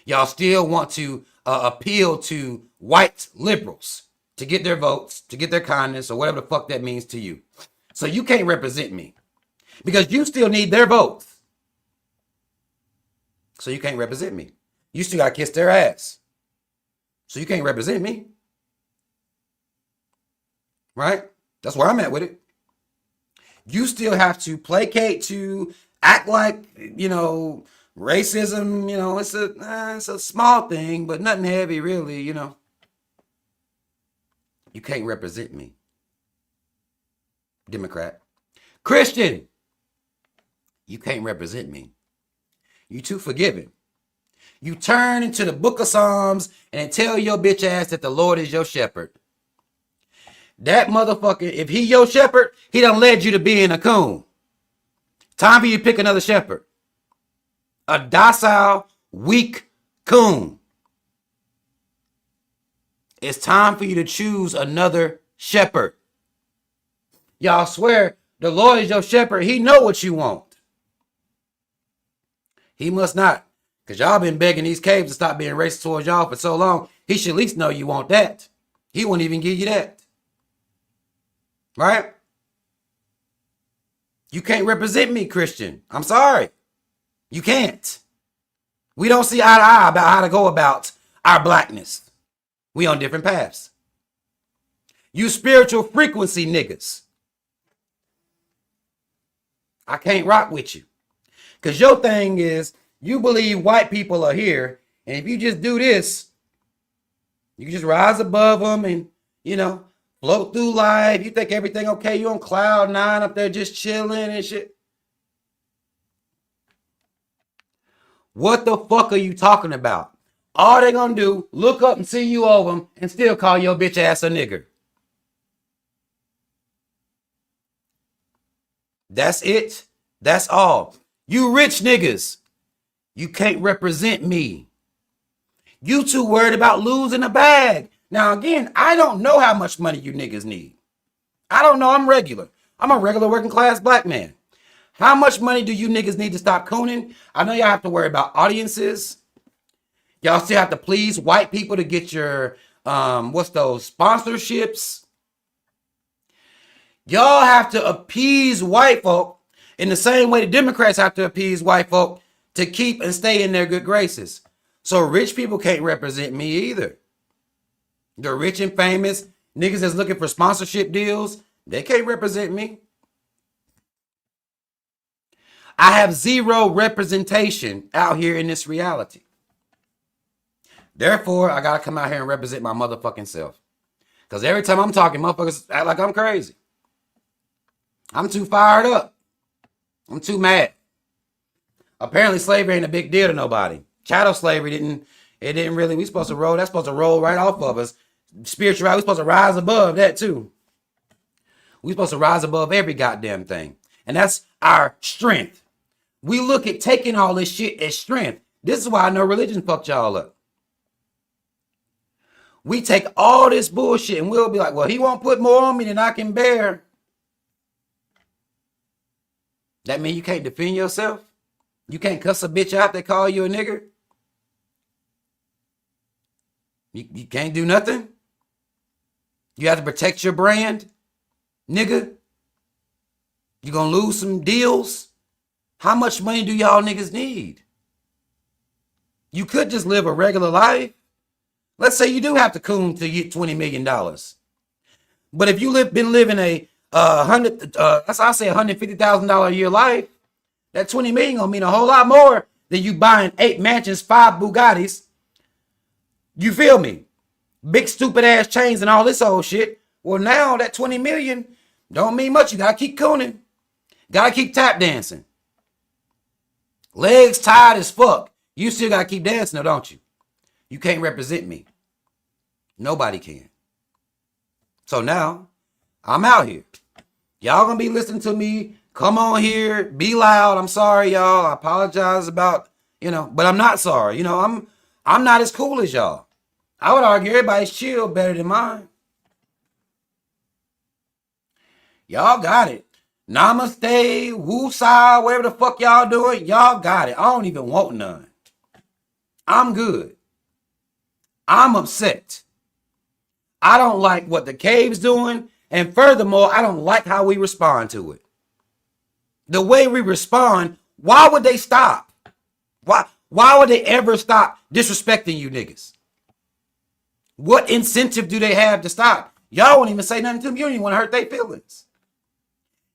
Y'all still want to appeal to white liberals to get their votes, to get their kindness, or whatever the fuck that means to you. So you can't represent me because you still need their votes. So you can't represent me. You still got to kiss their ass. So you can't represent me. Right? That's where I'm at with it. You still have to placate to act like, racism, it's a small thing, but nothing heavy really, You can't represent me. Democrat. Christian, you can't represent me. You too forgiving. You turn into the book of Psalms and tell your bitch ass that the Lord is your shepherd. That motherfucker, if he your shepherd, he done led you to being a coon. Time for you to pick another shepherd. A docile, weak coon. It's time for you to choose another shepherd. Y'all swear the Lord is your shepherd. He know what you want. He must not. Because y'all been begging these caves to stop being racist towards y'all for so long. He should at least know you want that. He won't even give you that. Right? You can't represent me, Christian. I'm sorry. You can't. We don't see eye to eye about how to go about our blackness. We on different paths. You spiritual frequency niggas. I can't rock with you. Because your thing is, you believe white people are here, and if you just do this, you can just rise above them and, float through life. You think everything okay. You on cloud nine up there just chilling and shit. What the fuck are you talking about? All they gonna do, look up and see you over them and still call your bitch ass a nigger. That's it. That's all. You rich niggas. You can't represent me. You too worried about losing a bag. Now, again, I don't know how much money you niggas need. I don't know. I'm regular. I'm a regular working class black man. How much money do you niggas need to stop cooning? I know y'all have to worry about audiences. Y'all still have to please white people to get your, sponsorships. Y'all have to appease white folk in the same way the Democrats have to appease white folk to keep and stay in their good graces. So rich people can't represent me either. The rich and famous niggas that's looking for sponsorship deals, They can't represent me. I have zero representation out here in this reality. Therefore, I gotta come out here and represent my motherfucking self. Because every time I'm talking, motherfuckers act like I'm crazy. I'm too fired up. I'm too mad. Apparently, slavery ain't a big deal to nobody. Chattel slavery didn't really, that's supposed to roll right off of us. Spirituality, we're supposed to rise above that too. We're supposed to rise above every goddamn thing. And that's our strength. We look at taking all this shit as strength. This is why I know religion fucked y'all up. We take all this bullshit and we'll be like, well, he won't put more on me than I can bear. That mean you can't defend yourself? You can't cuss a bitch out that call you a nigger? You can't do nothing? You have to protect your brand? Nigga? You gonna lose some deals? How much money do y'all niggas need? You could just live a regular life. Let's say you do have to coon to get $20 million. But if you been living a $150,000 a year life, that $20 million gonna mean a whole lot more than you buying 8 mansions, 5 Bugattis. You feel me? Big stupid ass chains and all this old shit. Well, now that $20 million don't mean much. You gotta keep cooning. Gotta keep tap dancing. Legs tired as fuck. You still gotta keep dancing, though, don't you? You can't represent me. Nobody can. So now, I'm out here. Y'all gonna be listening to me. Come on here. Be loud. I'm sorry, y'all. I apologize about, but I'm not sorry. I'm not as cool as y'all. I would argue everybody's chill better than mine. Y'all got it. Namaste, woosah, whatever the fuck y'all doing, y'all got it. I don't even want none. I'm good. I'm upset. I don't like what the cave's doing. And furthermore, I don't like how we respond to it. The way we respond, why would they stop? Why would they ever stop disrespecting you niggas? What incentive do they have to stop? Y'all won't even say nothing to them. You don't even want to hurt their feelings.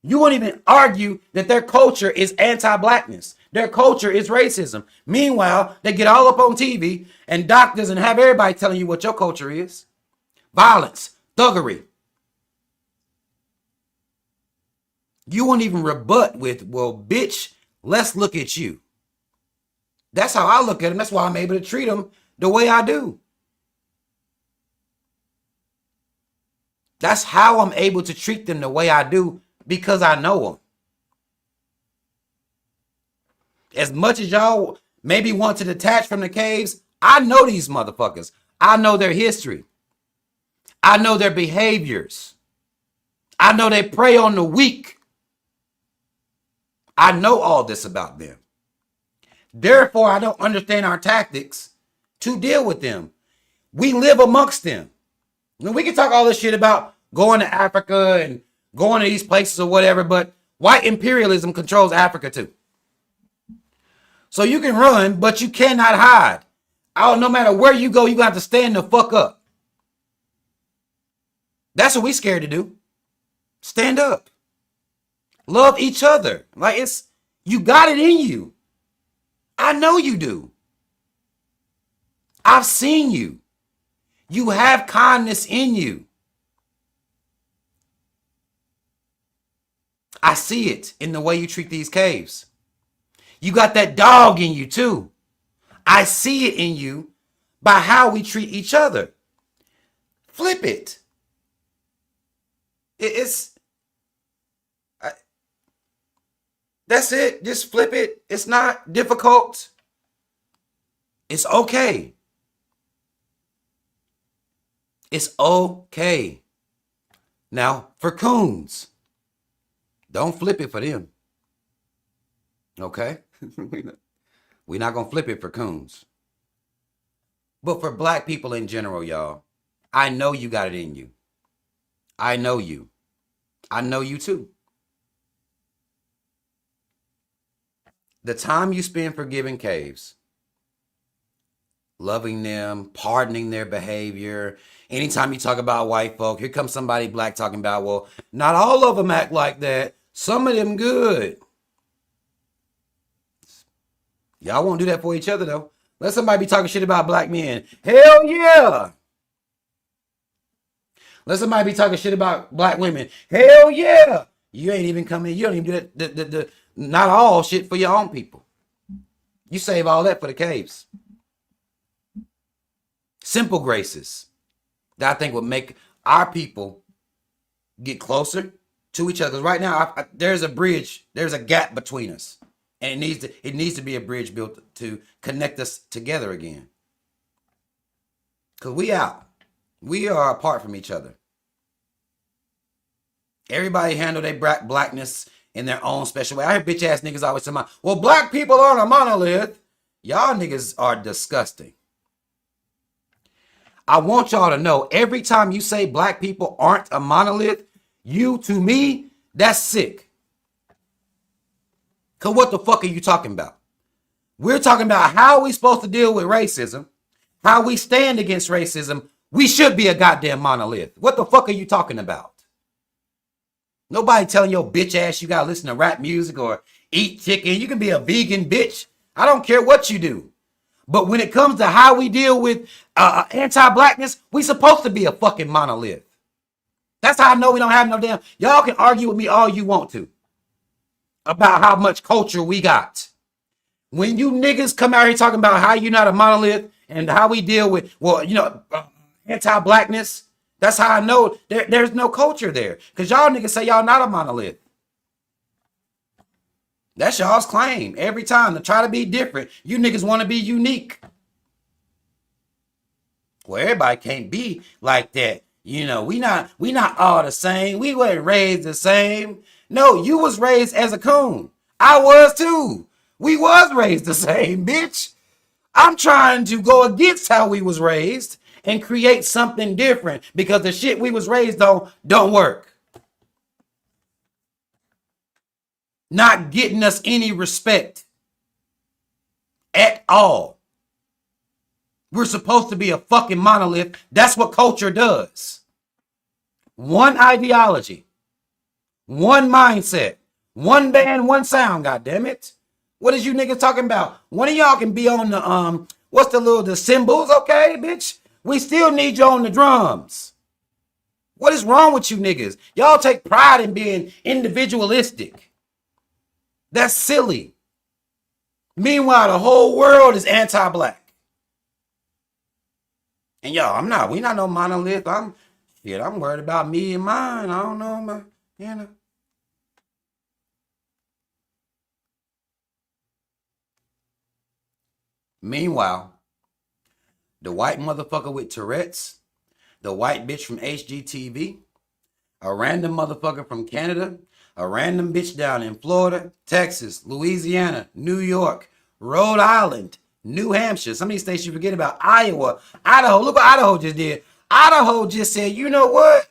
You won't even argue that their culture is anti-blackness. Their culture is racism. Meanwhile, they get all up on TV and doctors and have everybody telling you what your culture is. Violence, thuggery. You won't even rebut with, well, bitch, let's look at you. That's how I look at them. That's why I'm able to treat them the way I do. That's how I'm able to treat them the way I do, because I know them. As much as y'all maybe want to detach from the caves, I know these motherfuckers. I know their history. I know their behaviors. I know they prey on the weak. I know all this about them. Therefore, I don't understand our tactics to deal with them. We live amongst them. And we can talk all this shit about going to Africa and going to these places or whatever, but white imperialism controls Africa too. So you can run, but you cannot hide. No matter where you go, you got to stand the fuck up. That's what we scared to do. Stand up. Love each other. Like you got it in you. I know you do. I've seen you. You have kindness in you. I see it in the way you treat these caves. You got that dog in you too. I see it in you by how we treat each other. Flip it. That's it. Just flip it. It's not difficult. It's okay. It's okay. Now, for coons, don't flip it for them. Okay? We're not going to flip it for coons. But for black people in general, y'all, I know you got it in you. I know you. I know you too. The time you spend forgiving caves, loving them, pardoning their behavior. Anytime you talk about white folk, here comes somebody black talking about, well, not all of them act like that. Some of them good. Y'all won't do that for each other, though. Let somebody be talking shit about black men. Hell yeah. Let somebody be talking shit about black women. Hell yeah. You ain't even coming. You don't even do that. Not all shit for your own people. You save all that for the caves. Simple graces that I think would make our people get closer to each other. Right now, there's a bridge. There's a gap between us. And it needs to be a bridge built to connect us together again. Because we out. We are apart from each other. Everybody handle their blackness in their own special way. I hear bitch ass niggas always say, well, black people aren't a monolith. Y'all niggas are disgusting. I want y'all to know, every time you say black people aren't a monolith, to me, that's sick. Because what the fuck are you talking about? We're talking about how we supposed to deal with racism, how we stand against racism. We should be a goddamn monolith. What the fuck are you talking about? Nobody telling your bitch ass you gotta listen to rap music or eat chicken. You can be a vegan bitch. I don't care what you do. But when it comes to how we deal with anti-blackness, we supposed to be a fucking monolith. That's how I know we don't have no damn. Y'all can argue with me all you want to about how much culture we got. When you niggas come out here talking about how you're not a monolith and how we deal with, anti-blackness, that's how I know there's no culture there. Because y'all niggas say y'all not a monolith. That's y'all's claim. Every time to try to be different, you niggas want to be unique. Well, everybody can't be like that. We not all the same. We weren't raised the same. No, you was raised as a coon. I was too. We was raised the same, bitch. I'm trying to go against how we was raised and create something different because the shit we was raised on don't work. Not getting us any respect at all. We're supposed to be a fucking monolith. That's what culture does. One ideology, one mindset, one band, one sound, goddammit. What is you niggas talking about? One of y'all can be on the the cymbals, okay, bitch? We still need you on the drums. What is wrong with you niggas? Y'all take pride in being individualistic. That's silly. Meanwhile, the whole world is anti-black. And y'all, we not no monolith. I'm worried about me and mine. I don't know, Meanwhile, the white motherfucker with Tourettes, the white bitch from HGTV, a random motherfucker from Canada, a random bitch down in Florida, Texas, Louisiana, New York, Rhode Island, New Hampshire. Some of these states you forget about. Iowa, Idaho. Look what Idaho just did. Idaho just said, you know what?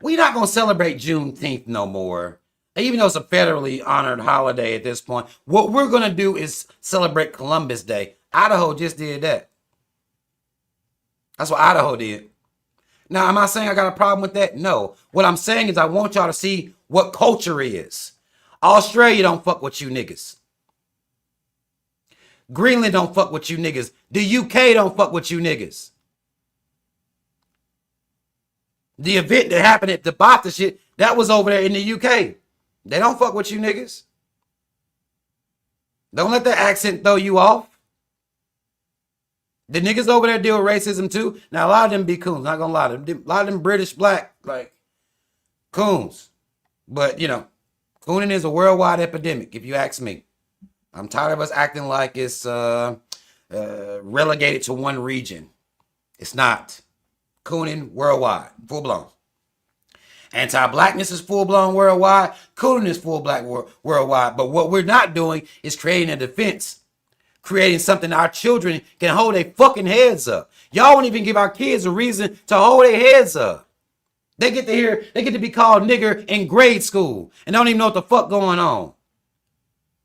We're not going to celebrate Juneteenth no more. Even though it's a federally honored holiday at this point. What we're going to do is celebrate Columbus Day. Idaho just did that. That's what Idaho did. Now, am I saying I got a problem with that? No. What I'm saying is I want y'all to see what culture is. Australia don't fuck with you niggas. Greenland don't fuck with you niggas. The UK don't fuck with you niggas. The event that happened at the BAFTA shit, that was over there in the UK. They don't fuck with you niggas. Don't let that accent throw you off. The niggas over there deal with racism too. Now, a lot of them be coons. Not gonna lie to them. A lot of them British black, like, coons. But, cooning is a worldwide epidemic, if you ask me. I'm tired of us acting like it's relegated to one region. It's not. Cooning worldwide, full blown. Anti-blackness is full blown worldwide. Cooning is full black worldwide. But what we're not doing is creating a defense. Creating something our children can hold their fucking heads up. Y'all won't even give our kids a reason to hold their heads up. They get to be called nigger in grade school and don't even know what the fuck going on.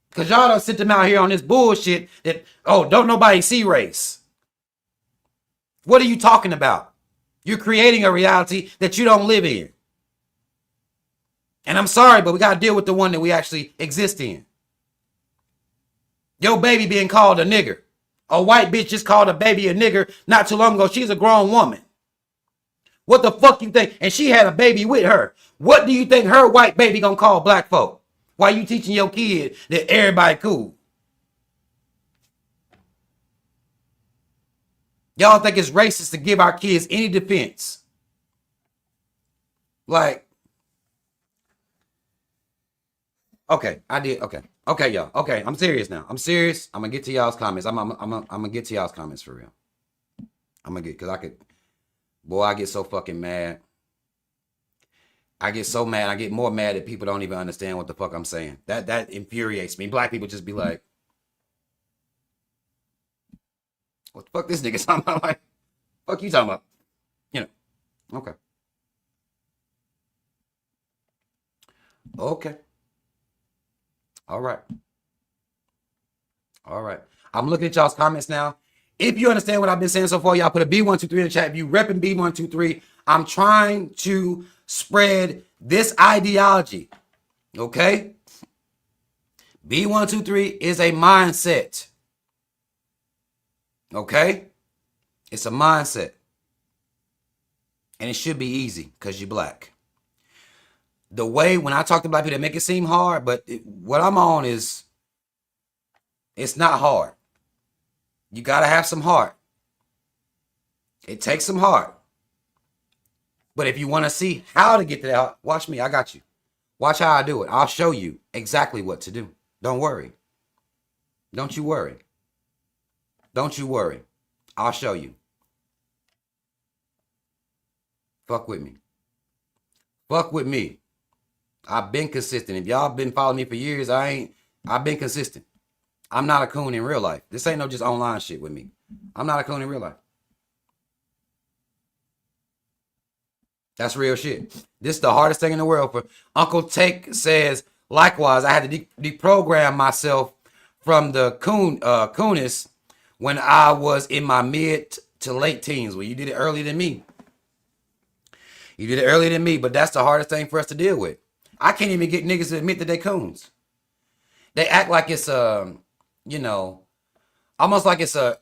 Because y'all don't sit them out here on this bullshit that, oh, don't nobody see race. What are you talking about? You're creating a reality that you don't live in. And I'm sorry, but we got to deal with the one that we actually exist in. Your baby being called a nigger. A white bitch just called a baby a nigger not too long ago. She's a grown woman. What the fuck you think? And she had a baby with her. What do you think her white baby gonna call black folk? Why you teaching your kid that everybody cool? Y'all think it's racist to give our kids any defense? Like, okay, I did. Okay, y'all. Okay, I'm serious now. I'm serious. I'm gonna get to y'all's comments. I'm gonna get to y'all's comments for real. I'm gonna get, because I could, boy, I get so fucking mad. I get so mad. I get more mad that people don't even understand what the fuck I'm saying. That infuriates me. Black people just be like, what the fuck this nigga talking about? Like, fuck you talking about? You know. Okay. Okay. All right. All right. I'm looking at y'all's comments now. If you understand what I've been saying so far, y'all put a B123 in the chat. If you repping B123, I'm trying to spread this ideology. Okay? B123 is a mindset. Okay? It's a mindset. And it should be easy because you're black. The way when I talk to black people, they make it seem hard, but what I'm on is, it's not hard. You got to have some heart. It takes some heart. But if you want to see how to get to that, watch me. I got you. Watch how I do it. I'll show you exactly what to do. Don't worry. Don't you worry. Don't you worry. I'll show you. Fuck with me. Fuck with me. I've been consistent. If y'all been following me for years, I've been consistent. I'm not a coon in real life. This ain't no just online shit with me. I'm not a coon in real life. That's real shit. This is the hardest thing in the world. For Uncle Take says, likewise, I had to deprogram myself from the coonist when I was in my mid to late teens. Well, you did it earlier than me. You did it earlier than me, but that's the hardest thing for us to deal with. I can't even get niggas to admit that they coons. They act like it's you know, almost like it's I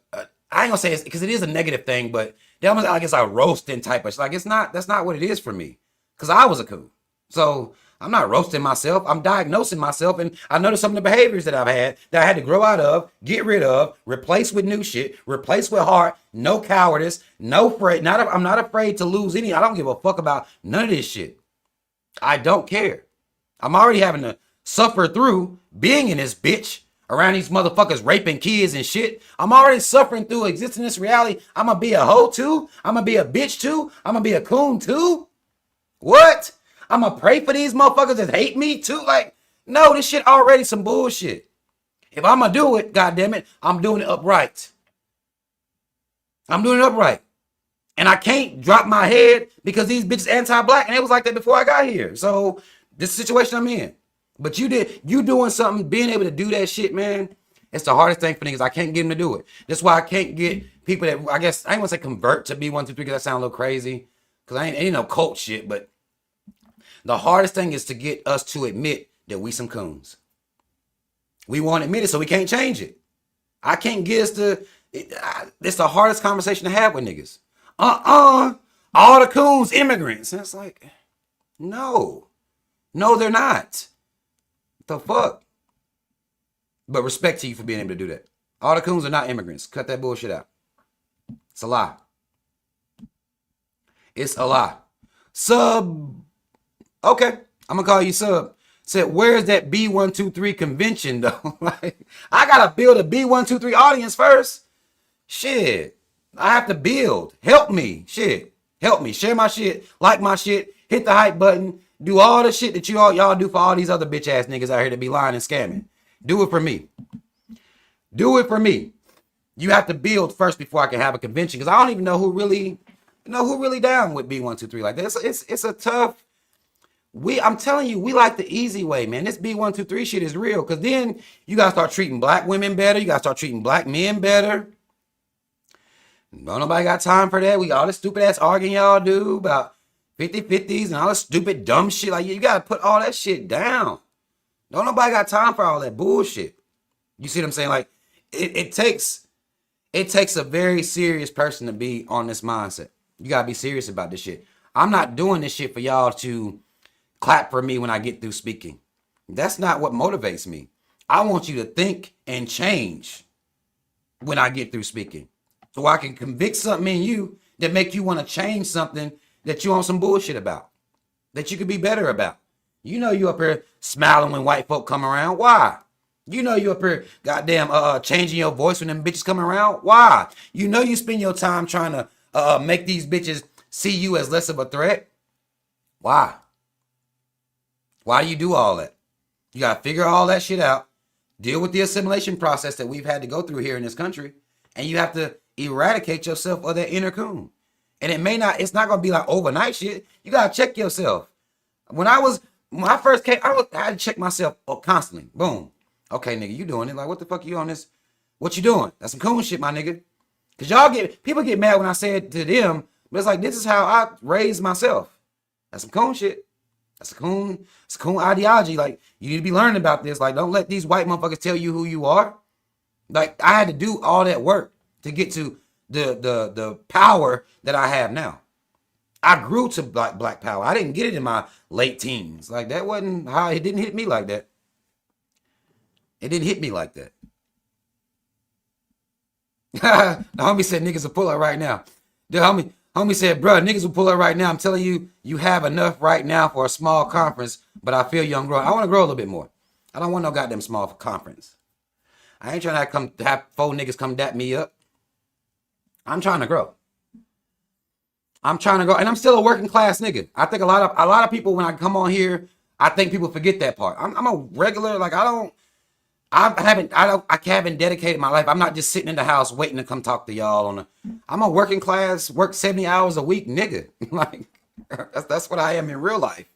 ain't gonna say it's, because it is a negative thing, but they almost act like it's a roasting type of shit. Like, it's not, that's not what it is for me. Because I was a coon. So I'm not roasting myself. I'm diagnosing myself. And I noticed some of the behaviors that I've had that I had to grow out of, get rid of, replace with new shit, replace with heart, no cowardice, no afraid. I'm not afraid to lose any. I don't give a fuck about none of this shit. I don't care. I'm already having to suffer through being in this bitch around these motherfuckers raping kids and shit. I'm already suffering through existing in this reality. I'm gonna be a hoe too. I'm gonna be a bitch too. I'm gonna be a coon too. What? I'm gonna pray for these motherfuckers that hate me too? Like, no, this shit already some bullshit. If I'm gonna do it, goddammit, I'm doing it upright. I'm doing it upright. And I can't drop my head because these bitches anti-black, and it was like that before I got here. So this situation I'm in. But you doing something, being able to do that shit, man, it's the hardest thing for niggas. I can't get them to do it. That's why I can't get people that, I guess, I ain't gonna say convert to B123 because that sounds a little crazy. Because I ain't no cult shit, but the hardest thing is to get us to admit that we some coons. We won't admit it, so we can't change it. I can't get us to, it's the hardest conversation to have with niggas. All the coons immigrants. And it's like, no, they're not. The fuck? But respect to you for being able to do that. All the coons are not immigrants. Cut that bullshit out. It's a lie. It's a lie. Sub. Okay. I'm going to call you Sub. Said, where's that B123 convention though? Like, I got to build a B123 audience first. Shit. I have to build. Help me. Shit. Help me. Share my shit. Like my shit. Hit the hype button. Do all the shit that y'all do for all these other bitch ass niggas out here to be lying and scamming. Do it for me. Do it for me. You have to build first before I can have a convention, because I don't even know who really down with B123 like this. It's a tough. I'm telling you, we like the easy way, man. This B123 shit is real. Cause then you gotta start treating black women better. You gotta start treating black men better. Don't nobody got time for that. We all this stupid ass arguing y'all do about 50-50s and all this stupid dumb shit. Like, you gotta put all that shit down. Don't nobody got time for all that bullshit. You see what I'm saying? Like, it takes a very serious person to be on this mindset. You gotta be serious about this shit. I'm not doing this shit for y'all to clap for me when I get through speaking. That's not what motivates me. I want you to think and change when I get through speaking. So I can convict something in you that make you want to change something that you on some bullshit about. That you could be better about. You know you up here smiling when white folk come around. Why? You know you up here goddamn changing your voice when them bitches come around. Why? You know you spend your time trying to make these bitches see you as less of a threat. Why? Why do you do all that? You got to figure all that shit out. Deal with the assimilation process that we've had to go through here in this country. And you have to eradicate yourself of that inner coon. And it's not going to be like overnight shit. You got to check yourself. When I first came, I had to check myself constantly. Boom. Okay, nigga, you doing it. Like, what the fuck you on this? What you doing? That's some coon shit, my nigga. Because people get mad when I say it to them. But it's like, this is how I raised myself. That's some coon shit. It's a coon ideology. Like, you need to be learning about this. Like, don't let these white motherfuckers tell you who you are. Like, I had to do all that work to get to the power that I have now. I grew to black power. I didn't get it in my late teens. Like, that wasn't how it didn't hit me like that. It didn't hit me like that. The homie said niggas will pull up right now. The homie said, bro, niggas will pull up right now. I'm telling you, you have enough right now for a small conference, but I feel young growing. I want to grow a little bit more. I don't want no goddamn small conference. I ain't trying to have 4 niggas come dap me up. I'm trying to grow. And I'm still a working class nigga. I think a lot of people, when I come on here, I think people forget that part. I'm a regular, like, I haven't dedicated my life. I'm not just sitting in the house waiting to come talk to y'all I'm a working class, work 70 hours a week nigga. Like, that's what I am in real life.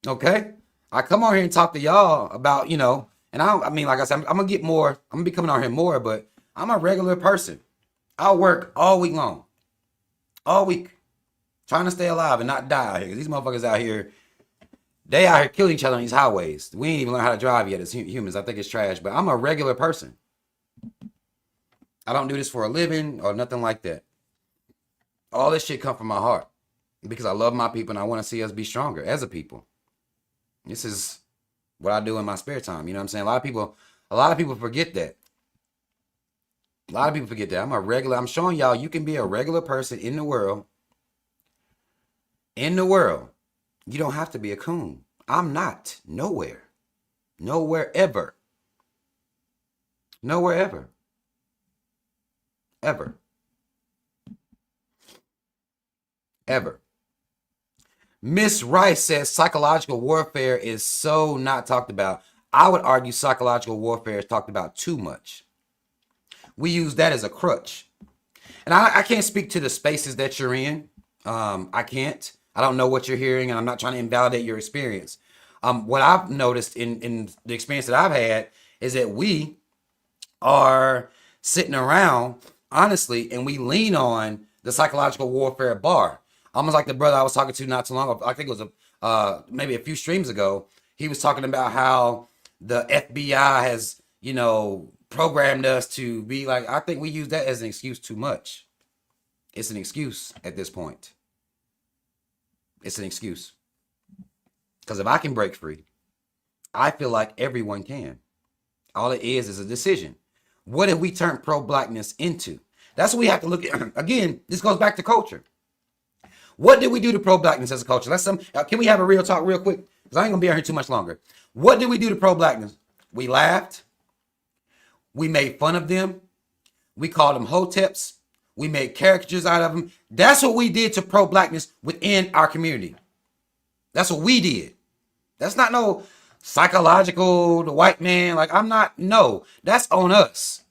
Okay? I come on here and talk to y'all about, and I mean, like I said, I'm gonna be coming on here more, but I'm a regular person. I'll work all week long. All week. Trying to stay alive and not die out here. Because these motherfuckers out here, they out here killing each other on these highways. We ain't even learned how to drive yet as humans. I think it's trash. But I'm a regular person. I don't do this for a living or nothing like that. All this shit come from my heart. Because I love my people and I want to see us be stronger as a people. This is what I do in my spare time. You know what I'm saying? A lot of people forget that. A lot of people forget that. I'm showing y'all you can be a regular person in the world. In the world. You don't have to be a coon. I'm not. Nowhere. Nowhere ever. Nowhere ever. Ever. Ever. Miss Rice says psychological warfare is so not talked about. I would argue psychological warfare is talked about too much. We use that as a crutch. And I can't speak to the spaces that you're in. I can't. I don't know what you're hearing, and I'm not trying to invalidate your experience. What I've noticed in the experience that I've had is that we are sitting around, honestly, and we lean on the psychological warfare bar. Almost like the brother I was talking to not too long ago. I think it was maybe a few streams ago. He was talking about how the FBI has, programmed us to be like, I think we use that as an excuse too much. It's an excuse at this point. It's an excuse. Because if I can break free, I feel like everyone can. All it is a decision. What have we turned pro-blackness into? That's what we have to look at. Again, this goes back to culture. What did we do to pro-blackness as a culture? Can we have a real talk real quick? Because I ain't going to be out here too much longer. What did we do to pro-blackness? We laughed. We made fun of them. We called them hoteps. We made caricatures out of them. That's what we did to pro-blackness within our community. That's what we did. That's not no psychological, the white man. No, that's on us.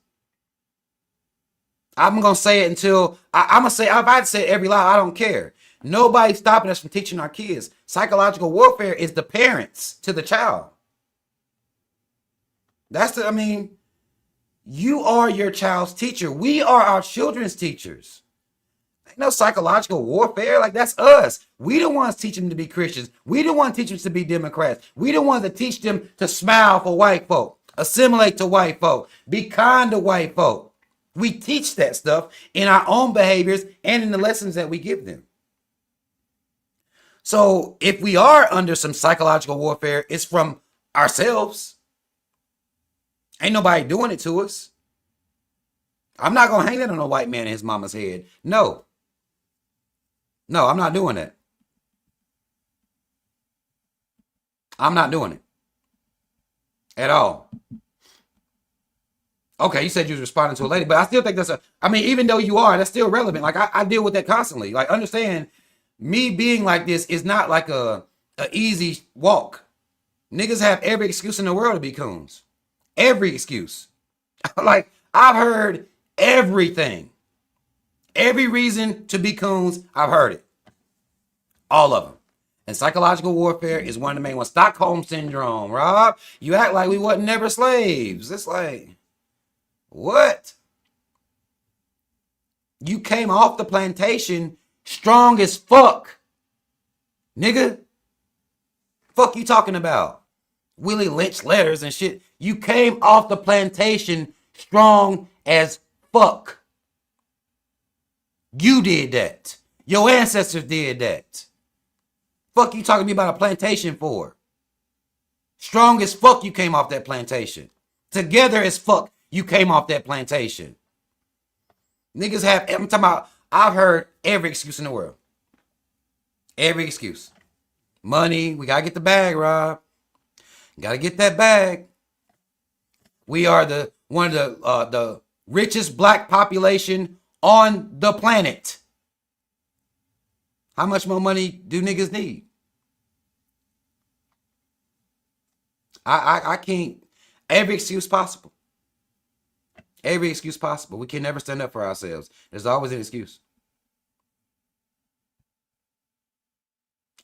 I'm going to say it until, I'm going to say, if I had to say it every lie, I don't care. Nobody's stopping us from teaching our kids. Psychological warfare is the parents to the child. You are your child's teacher. We are our children's teachers. Ain't no psychological warfare. Like, that's us. We the ones teach them to be Christians. We the ones teach them to be Democrats. We the ones that teach them to smile for white folk, assimilate to white folk, be kind to white folk. We teach that stuff in our own behaviors and in the lessons that we give them. So if we are under some psychological warfare, it's from ourselves. Ain't nobody doing it to us. I'm not going to hang that on a white man and his mama's head. No, I'm not doing that. I'm not doing it at all. Okay, you said you was responding to a lady, but I still think even though you are, that's still relevant. Like, I deal with that constantly. Like, understand, me being like this is not like a easy walk. Niggas have every excuse in the world to be coons. Every excuse. Like, I've heard everything. Every reason to be coons, I've heard it. All of them. And psychological warfare is one of the main ones. Stockholm syndrome, Rob. You act like we wasn't never slaves. It's like, what? You came off the plantation strong as fuck. Nigga. Fuck you talking about? Willie Lynch letters and shit. You came off the plantation strong as fuck. You did that. Your ancestors did that. Fuck you talking to me about a plantation for? Strong as fuck you came off that plantation. Together as fuck you came off that plantation. Niggas I'm talking about, I've heard every excuse in the world. Every excuse. Money, we gotta get the bag, Rob. Gotta get that bag. We are one of the richest black population on the planet. How much more money do niggas need? I can't. Every excuse possible. Every excuse possible. We can never stand up for ourselves. There's always an excuse.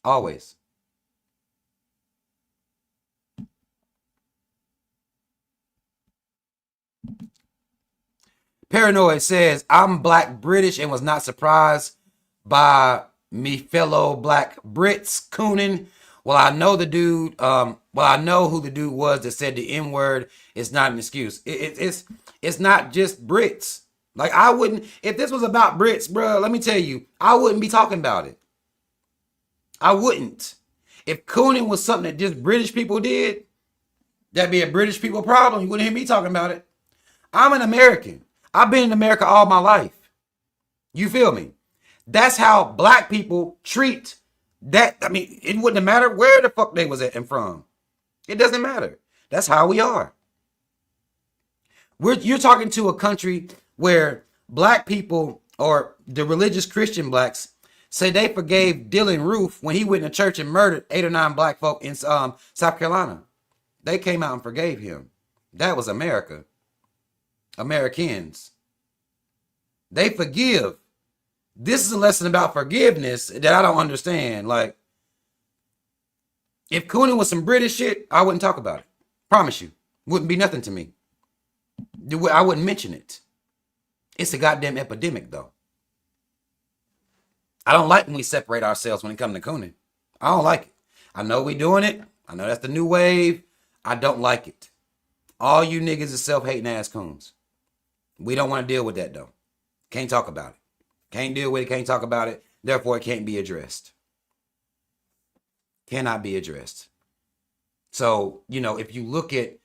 Always. Paranoid says, I'm black British and was not surprised by me fellow black Brits cooning. Well, I know the dude. I know who the dude was that said the N-word is not an excuse. It's not just Brits. Like, I wouldn't, if this was about Brits, bro, let me tell you, I wouldn't be talking about it. I wouldn't. If cooning was something that just British people did, that'd be a British people problem. You wouldn't hear me talking about it. I'm an American. I've been in America all my life. You feel me? That's how black people treat that. I mean, it wouldn't have mattered where the fuck they was at and from. It doesn't matter. That's how we are. You're talking to a country where black people, or the religious Christian blacks, say they forgave Dylan Roof when he went to church and murdered 8 or 9 black folk in South Carolina. They came out and forgave him. That was America. Americans. They forgive. This is a lesson about forgiveness that I don't understand. Like, if cooning was some British shit, I wouldn't talk about it. Promise you. Wouldn't be nothing to me. I wouldn't mention it. It's a goddamn epidemic, though. I don't like when we separate ourselves when it comes to cooning. I don't like it. I know we doing it. I know that's the new wave. I don't like it. All you niggas is self-hating ass coons. We don't want to deal with that, though. Can't talk about it. Can't deal with it. Can't talk about it. Therefore, it can't be addressed. Cannot be addressed. So, if you look at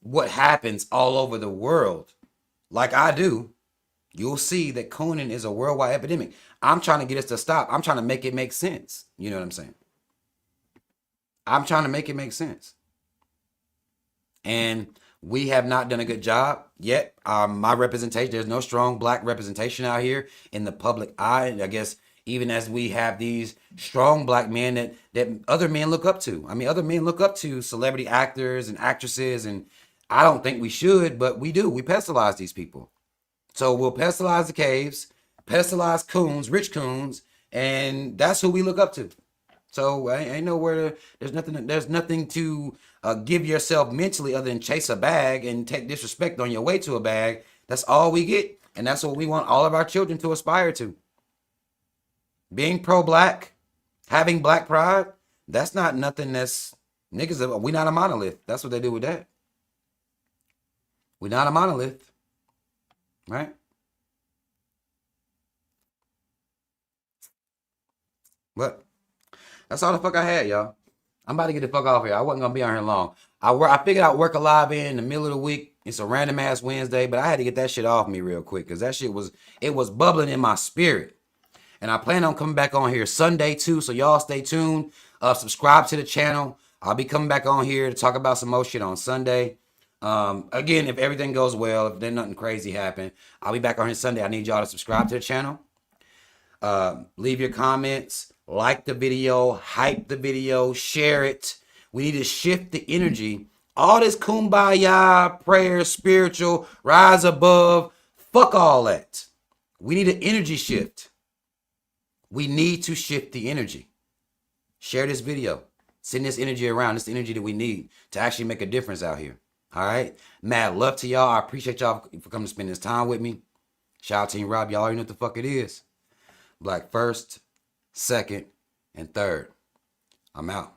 what happens all over the world, like I do, you'll see that cooning is a worldwide epidemic. I'm trying to get us to stop. I'm trying to make it make sense. You know what I'm saying? I'm trying to make it make sense. And we have not done a good job yet. My representation, there's no strong black representation out here in the public eye. And I guess even as we have these strong black men that other men look up to. I mean, other men look up to celebrity actors and actresses, and I don't think we should, but we do. We pedestalize these people. So we'll pedestalize the caves, pedestalize coons, rich coons, And that's who we look up to. So ain't nowhere to, there's nothing to give yourself mentally other than chase a bag and take disrespect on your way to a bag. That's all we get. And that's what we want all of our children to aspire to. Being pro-black, having black pride, that's not nothing that's, niggas, we not a monolith. That's what they do with that. We not a monolith. Right? But that's all the fuck I had, y'all. I'm about to get the fuck off here. I wasn't gonna be on here long. I figured I'd work a live in the middle of the week. It's a random ass Wednesday, but I had to get that shit off me real quick because that shit was bubbling in my spirit. And I plan on coming back on here Sunday too, so y'all stay tuned. Subscribe to the channel. I'll be coming back on here to talk about some more shit on Sunday. Again, if everything goes well, if there's nothing crazy happen, I'll be back on here Sunday. I need y'all to subscribe to the channel. Leave your comments, like the video, hype the video, share it. We need to shift the energy. All this kumbaya, prayer, spiritual, rise above, fuck all that. We need an energy shift. We need to shift the energy. Share this video. Send this energy around. This energy that we need to actually make a difference out here. All right? Mad love to y'all. I appreciate y'all for coming to spend this time with me. Shout out to Team Rob. Y'all already know what the fuck it is. Black first, second, and third. I'm out.